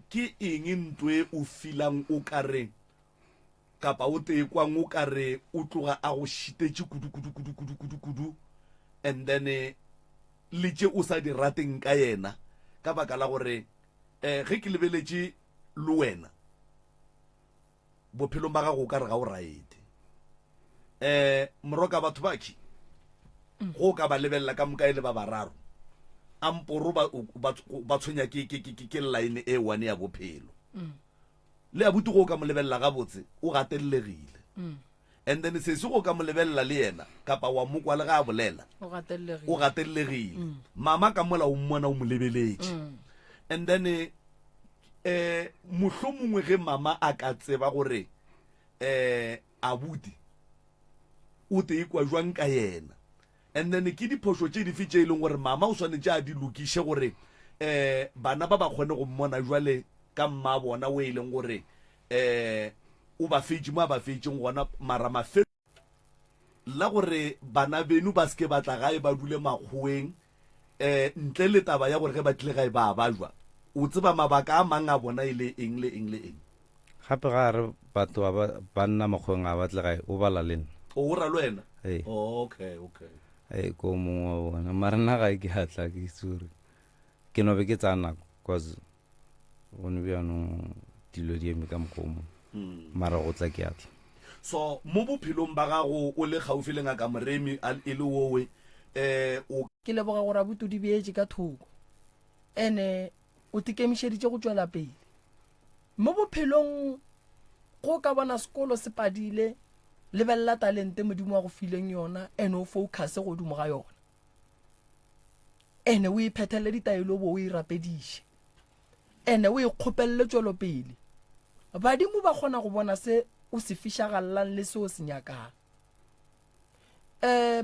ke eng ntwe o filang o kare kapa o tekwang o kare o tloga a go šitetse kudu and then le tše o sa di rateng ka yena ka baka la gore ge ke lebeletše le wena bophelong ba gago o kare ga o raete moroka batho baki go ka ba lebelela ka moka e le ba bararo amporo ba tshwenya ke line e one ya bophelo le abuti go ka mo lebelela ga botse o gatelegile and then se se go ka mo lebelela le yena kapa wa mo kwa le ga bolela o gatelegile mama ka mola o mmona o mo lebeletse and then mohlomongwe ge mama a ka tseba gore abuti o te ikwa jwang ka yena, and then ke diphoso tše dife tše e leng gore mama o swanetše a di lokiše gore bana ba ba kgone go mmona jwale ka mma bona o e leng gore o ba fetše mo a ba fetšeng gona mara mafelo la gore bana beno ba seke batla gae ba dule makgoeng ntle le taba ya gore ge ba tlile gae ba jwa o tseba mabaka a mang a bona e le eng le eng le eng
gape ga re batho ba nna makgoeng a batle gae o bala le nna
o ra le wena okay
ko mongwe wa bona mara nna gae ke atla ke itsore ke no be ke tsa nako cause gone bjanong dilo di eme ka mokgomo mara go tla ke atla
so mo bophelong ba gago o le gaufi le ngaka Moremi e le wowe o
ke leboga gore abuti di beetse ka thoko ene o tikemišeditše go tšwela pele mo bophelong go ka bona sekolo se padile lebelela talente modimo wa go fileng yona ene o focus godimo ga yona ene o iphetele ditaelo bo o irapediše ene o ikgopelele tšwelo pele badimo ba kgona go bona se o se fišagallang le se o se nyakang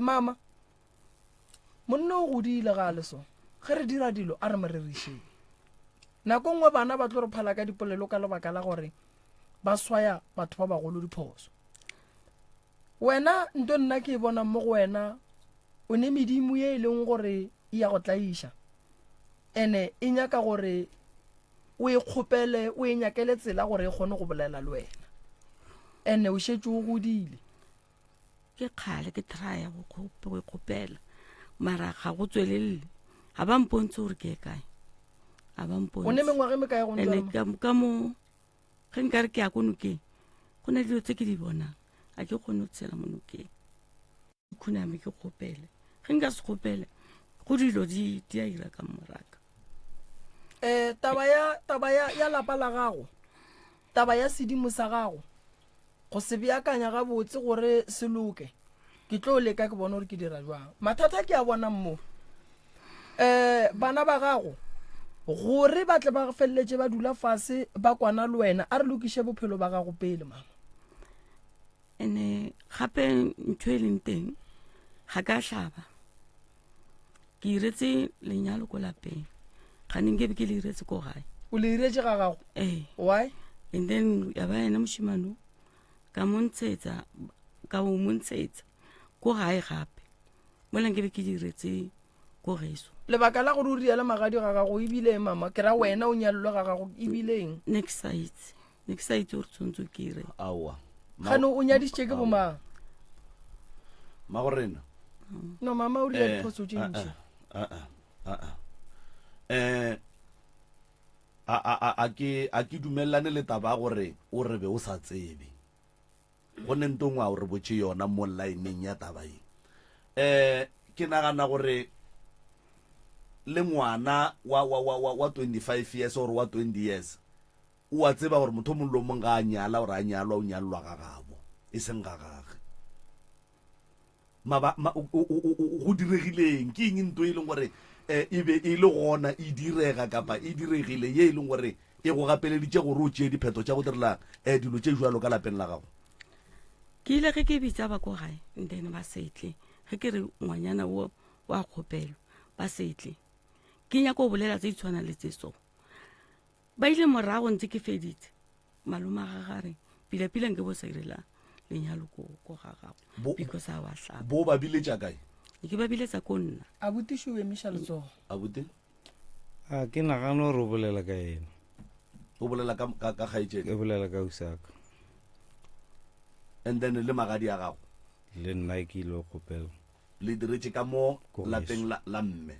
mama monna o godile ga le so ge re dira dilo a re mo rerišeng nako nngwe bana ba tlo re phala ka dipolelo ka lebaka la gore ba swaya batho ba bagolo diphoso wena nto nna ke bona mo go wena o ne medimo ye e leng gore e ya go tlaiša ene e nyaka gore o ikgopele o e nyakele tsela gore e kgone go bolela le wena ene o šetse o godile
ke kgale ke traya go ikgopela mara ga go tswelele ga ba mpontse gore ke kae a ba mpontse
o ne mengwage me kae go
ene ka mo ge nka re ke ya ko nokeng go na dilo tse ke di bonang a ke kgone go tshela mo nokeng khuname ke kgopele ge nka se kgopele go dilo di a ira ka moraka.
Taba ya lapa la gago, taba ya sedimo sa gago go se beakanya gabotse gore se loke, ke tlo leka ke bona gore ke dira jwang. Mathata ke a bona mmo bana ba gago gore ba tle ba feleletse ba dula fase ba kwana le wena, a re lokiše bophelo ba gago pele mama.
Ene gape ntho e leng teng ga ka hlaba ke iretse lenyalo ko lapeng ga neng ke be ke le iretse ko gae.
O le iretse ga gago? Why?
And then ya ba ena moshimano ka montsetsa ko gae gape mola ke be ke diretse ko geso.
Lebaka la gore o riele magadi ga gago ebile mama ke ra wena o nyallo ga gago ebileng
next site o tsontso ke ire
awa
gano o nyaditse ke bomang
magorena
no mama o riele diphoso tše ntši
a ke dumelane le taba gore o re be o sa tsebe go ne ntongwa o re botse yona mo line-eng ya taba e ke nagana gore le ngwana wa 25 years or wa 20 years o a tseba gore motho mongwe le mongwe ga a nyala gore a nyalwa o nyalwa ga gabo e seng ga gage go diregileng ke eng ntho e leng gore e be e le gona e direga kapa e diregile ye e leng gore e go gapeleditše gore o tšee dipheto tša go direla dilo tše jalo ka lapeng la gago?
ke ile ge ke bitsa ba ko gae then ba setle ge ke re ngwanyana wo wa kgopelo ba setle ke nyaka go bolela tse di tshwana le tse so ba ile morago ntse ke feditse maloma ga gare pila nke bo sa irela lenyalo ko ga gago because a wa hlaba
bo ba biletša kae?
ke ba biletsa ko nna
a butiše o emiša letsogo
a bute
a ke nagana gore o bolela ka ena
o bolela ka kgaetšedi
ke bolela ka usaka
and then le magadi a gago
le nna ke ile go kgopela
le diretse ka mo lapeng la mme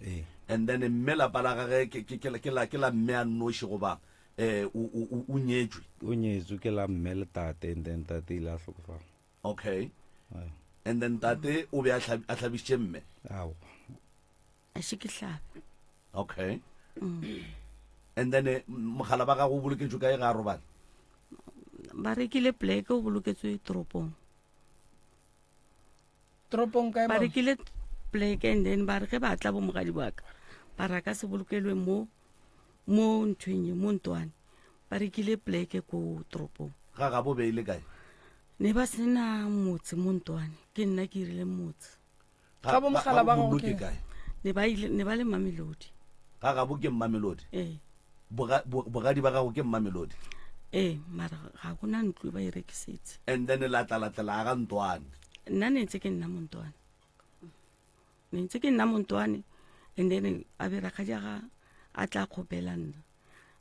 and then mme lapa la gage ke la mme a nnoši goba o nyetswe?
o nyetswe ke la mme le tate and then tate ile a hlokofala.
Okay, and then tate o be a hlabišitše mme?
Ao
a se ke hlabe.
Okay, and then mogala ba gago o boloketšwe kae ga a robala?
ba rekile pleke o boloketswe toropong
kae
ba rekile pleke and then ba re ge ba tla bo mogadi baka ba raka se bolokelwe mo nthwenye mo ntwane ba rekile pleke ko toropong.
Ga ga bo beile kae?
Ne ba sena motse mo ntwane ke nna ke irile motse.
Ga bo mogala ba gago ke
kae?
Ne ba le Mamelodi.
Ga ga bo ke Mamelodi? Bogadi ba gago ke Mamelodi?
Mara ga gona ntlo ba e rekisetse.
And then latla ga ntwane?
Nna ne ntse ke nna mo ntwane and then a be rakgadi ga a tla kgopela nna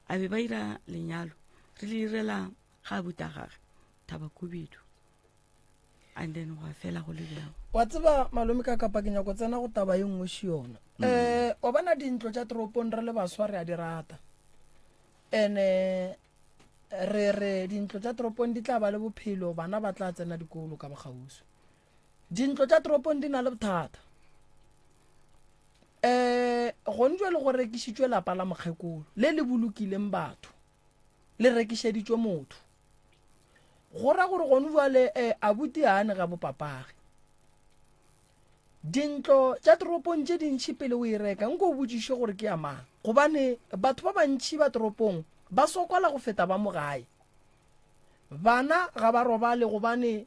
a be ba ira lenyalo re le irela ga buta gage Tabakubidu and then wa fela go le bjang.
Wa tseba malome ka kapa ke nyako tsena go taba ye nngwe shi yona o bana dintlo tša toropong re le baswa re a di rata ene re dintlo tša toropong di tla ba le bophelo bana ba tla tsena dikolo ka bogauso. Dintlo tša toropong di na le bothata go ntšwe le go rekišitšwe lapa la mokgekolo le le bolokileng batho le rekišeditšwe motho go ra gore gone jwale abuti a ane ga bopapage. Dintlo tša toropong tše dintšhi pele o e reka nko o botsiše gore ke ya mang gobane batho ba bantšhi ba toropong ba sokola go feta ba mo gae. Bana ga ba robale gobane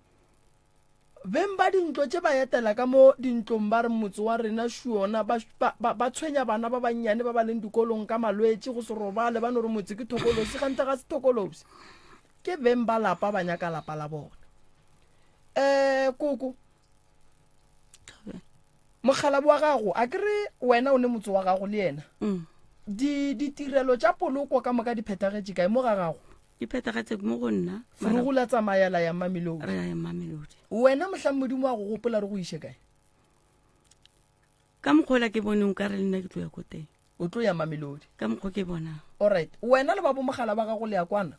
beng ba dintlo tše ba etela ka mo dintlong ba re motse wa rena šiona ba tshwenya bana ba bannyane ba ba leng dikolong ka malwetse go se robale ba no re motse ke thokolosi gante ga se thokolosi ke beng ba lapa ba nyaka lapa la bona. Koko mogalabi wa gago a kere wena o ne motse wa gago le yena ditirelo tša poloko ka moka di phethagetse kae mo ga gago?
Di phethagetse mo go nna
Furugula tsamayela ya Mamelodi.
Re ya Mamelodi.
Wena mohlang modimo wa go gopola re go ishe kae?
Ka mokgola ke bone nka re nna ke tlo ya ko teng.
O tlo ya Mamelodi?
Ka mokgo ke bona.
Alright, wena le ba bo mogala ba gago le ya kwana?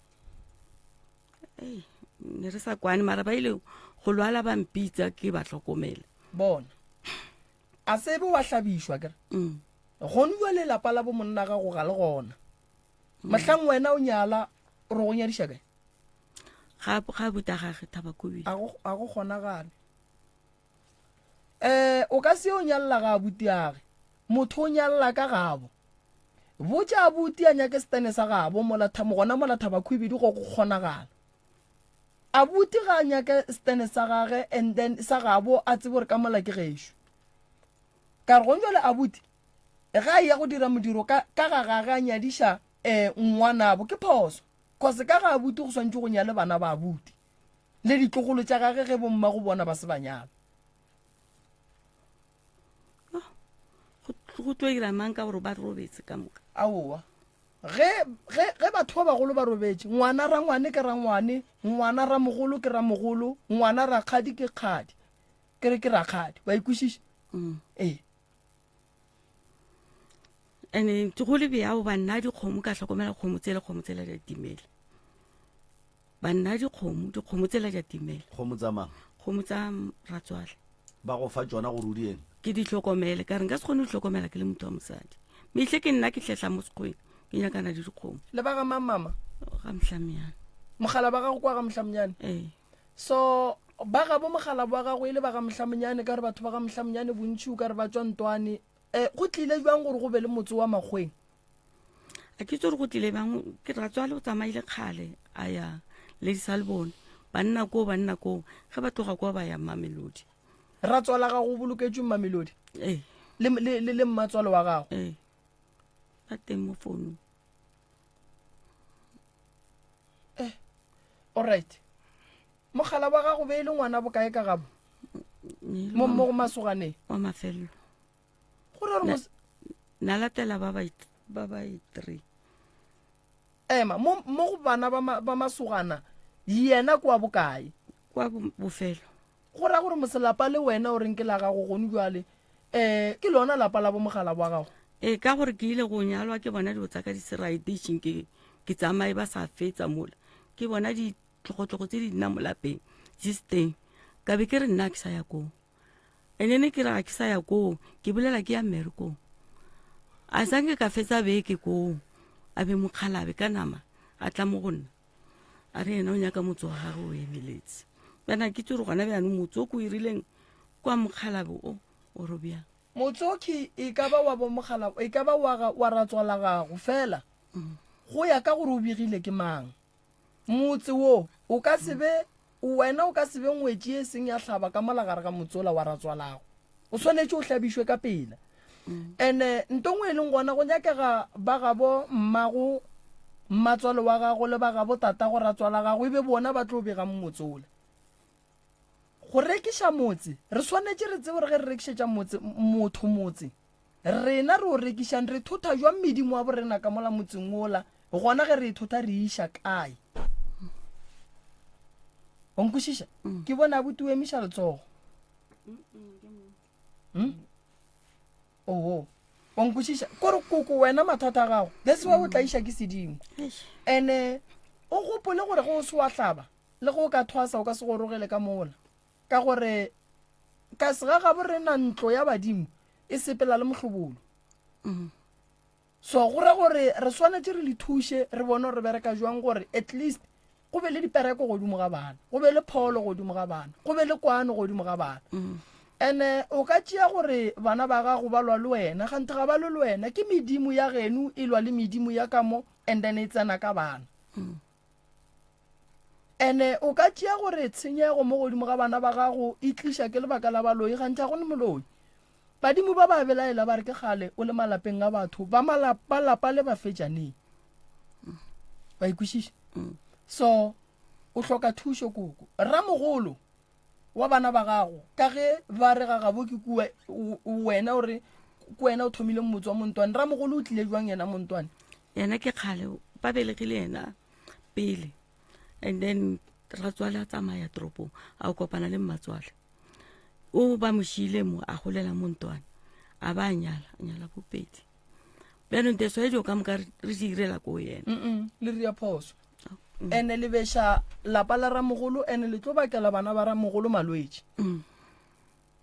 Ne re sa kwane mara ba ile go lwala ba mpitsa ke ba tlhokomela.
bona a sebe wa hlabišwa kere gone jwa lelapa la bo monna ga go ga le gona mahlang wena o nyala re go nyadiša kae
ga buta gage Thabakobile
a go kgonagale o ka se o nyalela ga abutiage motho o nyalela ka gabo botša abuti a nyake setene sa gabo gona mola Thabakobile go kgonagala abuti ga a nyake setene sa gage and then sa gabo a tsebe gore ka mola ke gešo ka re gonjole abuti ga ya go dira modiro ka ga gage a nyadiša ngwanabo ke phoso kose ka ga abuti go swantse go nyale bana ba abuti le ditlogolo tša gage ge bomma go bona ba se banyala
go tlo ira mang ka gore ba robetse ka moka
aowa ge batho ba bagolo ba robetse ngwana ra ngwane ke ra ngwane ngwana ra mogolo ke ra mogolo ngwana ra kgadi ke kgadi ke re ke ra kgadi wa ikwešiša
ene go le beao banna dikgomo ka tlhokomela kgomo tsela di timele banna dikgomo tsela di timele
kgomo tsa mang
kgomo tsa ratswale
ba go fa tsona gore o di eng
ke di tlhokomele ka re nka se kgone go tlhokomela ke le motho wa mosadi metlhe ke nna ke tletla mo sekgweng ke nyakana di dikgomo
le ba ga mama
ga Mhlamyane
mogala ba gago kwa ga Mhlamyane so ba ga bo mogala ba gago ile ba ga Mhlamyane ka re batho ba ga Mhlamyane bontši o ka re ba tswa ntwane go tlile jwang gore go be le motse wa magweng
a ke tse gore go tlile bang ke Ratswale o tsamaile kgale a ya le disalbone banna ko ge ba tloga kwa ba ya Mamelodi
Ratswala ga go boloketswe Mamelodi le mmatswalo wa gago
ba teng mo founung
alright mogala wa gago be e le ngwana bokae ka gabo mo go masoganeng
wa mafelelo
gore
na latela ba ba 3
ema mo go bana ba masogana yena kwa bokae
kwa bofelo
go ra gore moselapa le wena o reng ke la gago gone jwale ke lona lapa la bo mogala wa gago
ka gore ke ile go nyalwa ke bona dilo tsa ka di-seritation ke tsamaye ba sa fetsa mola ke bona ditlogotlogo tse di nna mo lapeng teng ka be ke re nna ke sa ya koo ene ke ra ke sa ya koo ke bolela ke ya mmerekong a sanke ka fetsa beke koo a be mokgalabe ka nama a tla mo go nna a re ena o nyaka motse wa gage o emeletse bana ke tsore gona bjanong motse o ko irileng kwa mokgalabe o robjang
motsoki e ka ba wa bo mogala e ka ba wa Ratswala gago fela go ya ka gore o begile ke mang motse wo o ka sebe wena o ka sebe ngwetši e seng ya hlaba ka molagare ka motsola wa Ratswalago o swanetse o hlabišwe ka pela ene ntongwe e leng gona go nyakega ba gabo mmago mmatswalo wa gago le ba gabo tata go Ratswala gago e be bona ba tlo bega mmotsola go rekiša motse re swanetse re tsebe gore ge re rekišetša motho motse rena re o rekišang re thota jwa medimo wa borena ka mola motseng ola gona ge re thota re iša kae o nkwešiša ke bona abuti o emiša letsogo o nkwešiša kore koko wena mathata a gago that's why o tla iša ke sedimo ande o gopole gore go o se wa hlaba le go ka thwasa o ka se go rogele ka mola ka gore ka se ga gabo rena ntlo ya badimo e sepela le mohlobolo so gore gore re swanetse re le thuše re bone re bereka jwang gore at least go be le dipereko godimo ga bana go be le pholo godimo ga bana go be le kwano godimo ga bana ene o ka tšea gore bana ba gago ba lwa le wena gante ga ba le wena ke medimo ya geno e lwa le medimo ya ka mo and then e tsena ka bana ene o ka tšea gore tshenyego mo godimo ga bana ba gago e tliša ke lebaka la baloi gante ga gone moloi badimo ba ba belaela ba re ke gale o le malapeng a batho ba lapa le ba fetšaneng ba ikwešiša so o hloka thušo koko ramogolo wa bana ba gago ka ge ba re ga gabo ke wena ore wena o thomile motse wa montwane ramogolo o tlile jwang yena montwane
yena ke kgale ba belegile yena pele and then Ratswale a tsamaya toropong a kopana le Mmatswale o ba mošile mo a golela montwane a ba nyala bopedi bjanong teso e dio ka moka re di irela ko yena
le ria phoso ene le beša lapa la ramogolo ene le tlo bakela bana ba ramogolo malwetši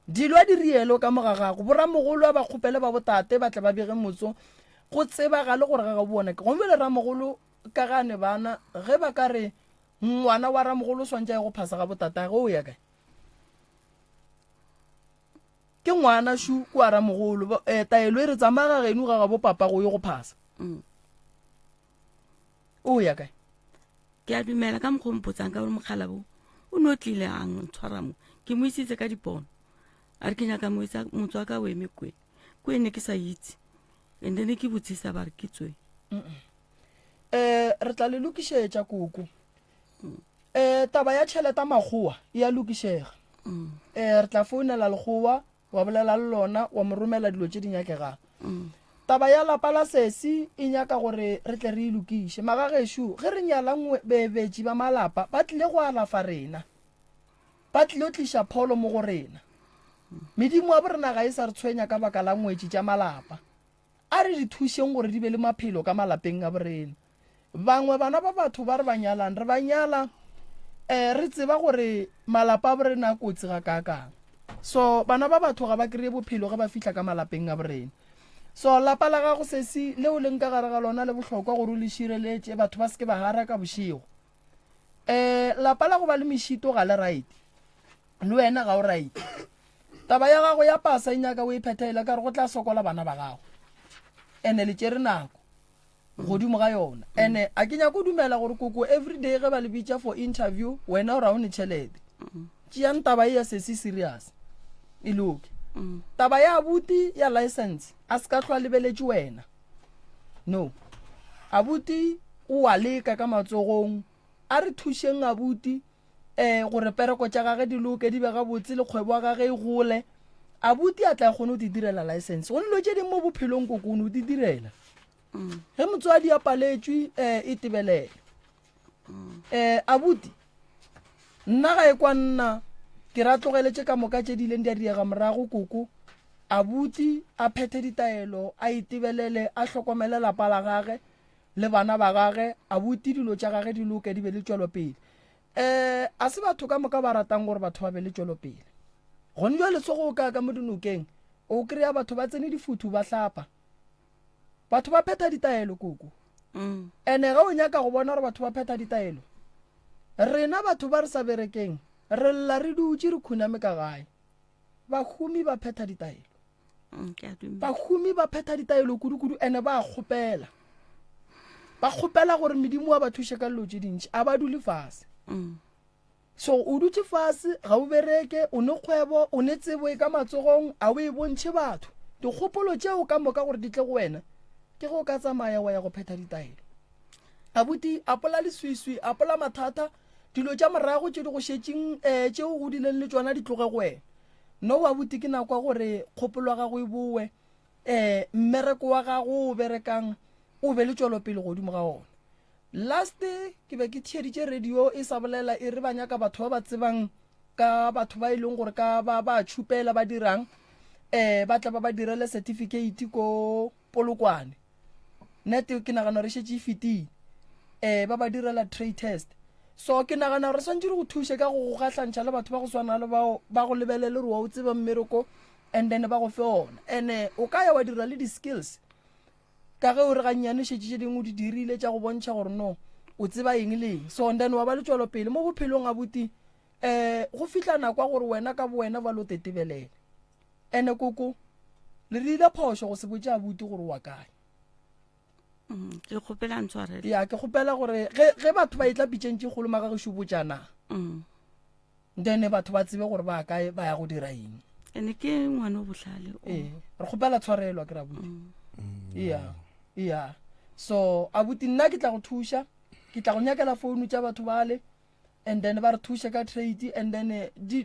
dilo a di rielo ka moga gago boramogolo a ba kgopele ba botate ba tla ba bege motso go tsebagale gore ga ga bona ke gomme le ramogolo ka gane bana ge ba ka re ngwana wa ramogolo swantse go phasa ga botata ge o ya kae ke ngwana shu kwa ramogolo taelo e re tsamaya geno ga ga bo papa go yo go phasa o ya kae
ke a dumela ka mokgompotsang ka gore mogala bo o ne o tlile a ntshwara mo ke mo isitse ka dipono a re ke nyaka motho wa ka o eme kwene ke sa itse and then ke botsisa ba re ke tswe
re tla le lokišetša koko taba ya tšheleta magoa e a lokišega re tla founela legoa wa bolela le lona wa mo romela dilo tše di nyakegang taba ya lapa la sesi e nyaka gore re tle re ilokiše magagešo ge re nyalang bebetši ba malapa ba tlile go alafa rena ba tlile o tliša pholo mo go rena medimo a borena ga e sa re tshwenya ka baka la ngwetši tša malapa a re di thušeng gore di be le maphelo ka malapeng a borena bangwe bana ba batho ba re ba nyalang re ba nyala re tseba gore malapa a borena a kotsi ga kakang so bana ba batho ga ba kry-e bophelo ge ba fitlha ka malapeng a borena so lapa la gago sesi leo leng ka gare ga lona le bohlokwa gore o le šireletše batho ba seke ba hara ka bošego lapa la go ba le mešito ga le right le wena ga o right taba ya gago ya pasa e nyaka o iphethela ka re go tla sokola bana ba gago ene le tšere nako godimo ga yona ene a ke nyako dumela gore koko everyday ge ba le bitša for interview wena o ra o ne tšhelete tšeang taba e ya sesi serious e loke taba ya abuti ya license a se ka hlwa lebeletše wena no abuti o a leka ka matsogong a re thušeng abuti gore pereko tša gage di loke di be gabotse le kgwebo ya gage e gole abuti a tla kgone o di direla license go nelo tše ding mo bophelong kokone o di direla ge motswadi a paletšwe e tebelele abuti nna ga e kwa nna ke ra tlogeletše ka moka tše di ileng di a diega morago koko abuti a phethe ditaelo a itebelele a hlokomele lapa la gage le bana ba gage abuti dilo tša gage di loke di be le tšwelopele a se batho ka moka ba ratang gore batho ba be le tšwelopele gone jwa letsogo ka mo dinokeng o kry-a batho ba tsene difuthu ba hlapa batho ba phetha ditaelo koko ene ga o nyaka go bona gore batho ba phetha ditaelo rena batho ba re sa berekeng re lla re dutse re khuname ka gae bahumi ba phetha ditaelo bahumi ba phetha ditaelo kudu-kudu ene ba kgopela gore medimo wa ba thuše ka lelo tše dintši a ba dule fase so o dutse fase ga o bereke o ne kgwebo o ne tsebo e ka matsogong a o e bontšhe batho dikgopolo tšeo ka moka gore di tle go wena ke go ka tsamaya wa ya go phetha ditaelo abuti apola leswiswi apola mathata dilo tša morago tše di go šetšeng tšeo go dileng le tšona di tloge go wena no abuti ke nakwa gore kgopolo ya gago e bowe mmereko wa gago o berekang o be le tšwelopele godimo ga ona last ke be ke theeditše radio e sa bolela e re ba nyaka batho ba ba tsebang ka batho ba e leng gore ka ba tšhupela ba dirang ba tla ba direle certificate ko Polokwane nete ke nagana re šetše e fetile ba direla trade test so ke nagana re swantse re go thuse ka go gatlantšha le batho ba go swana le bao ba go lebelele re wa o tseba mmereko and then ba go fe ona ene o ka ya wa dira le di-skills ka ge o re gannyane šetše dingwe o di dirile tša go bontšha gore no o tseba eng le eng so then wa ba le tšwelopele mo bophelong a buti go fihla nakwa gore wena ka bo wena ba lo tetebelele ene koko le rile phošo go se botše a buti gore wa kae
ke kgopela ntshwarele
ya ke kgopela gore ge batho ba itla pitšentše kgolo magagešu botšana then batho ba tsebe gore ba kae ba ya go dira eng
ene ke ngwane o bohlale
re kgopela tshwarelwa ke rabuti ya so abuti nna ke tla go thuša ke tla go nyakela founu tša batho bale and then ba re thuše ka trade and then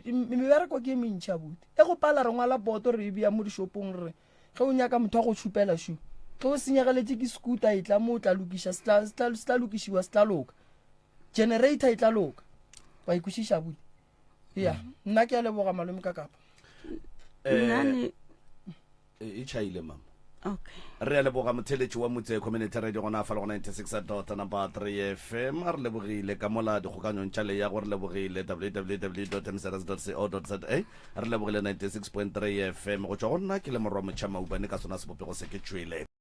mebereko ke e mentšhi abuti e go pala re ngwala boto re e bea mo dishopong re ge o nyaka motho wa go tšhupela shu ge o senyegeletše ke scooter e tla mo o tla lokiša se tla lokišiwa se tla loka generator e tla loka wa ikwešiša abuti ya nna ke a leboga malome ka kapa
nane
e chaile mama
okay
re a leboga motheletši wa motse community radio gona fa le go 96.3 FM a re lebogile ka mola dikgokanyong tša le ya gore lebogile www.msrs.co.za re lebogile 96.3 FM go tšwa go nna ke le morwa motšha maubane ka sona sebopego se ke tšwele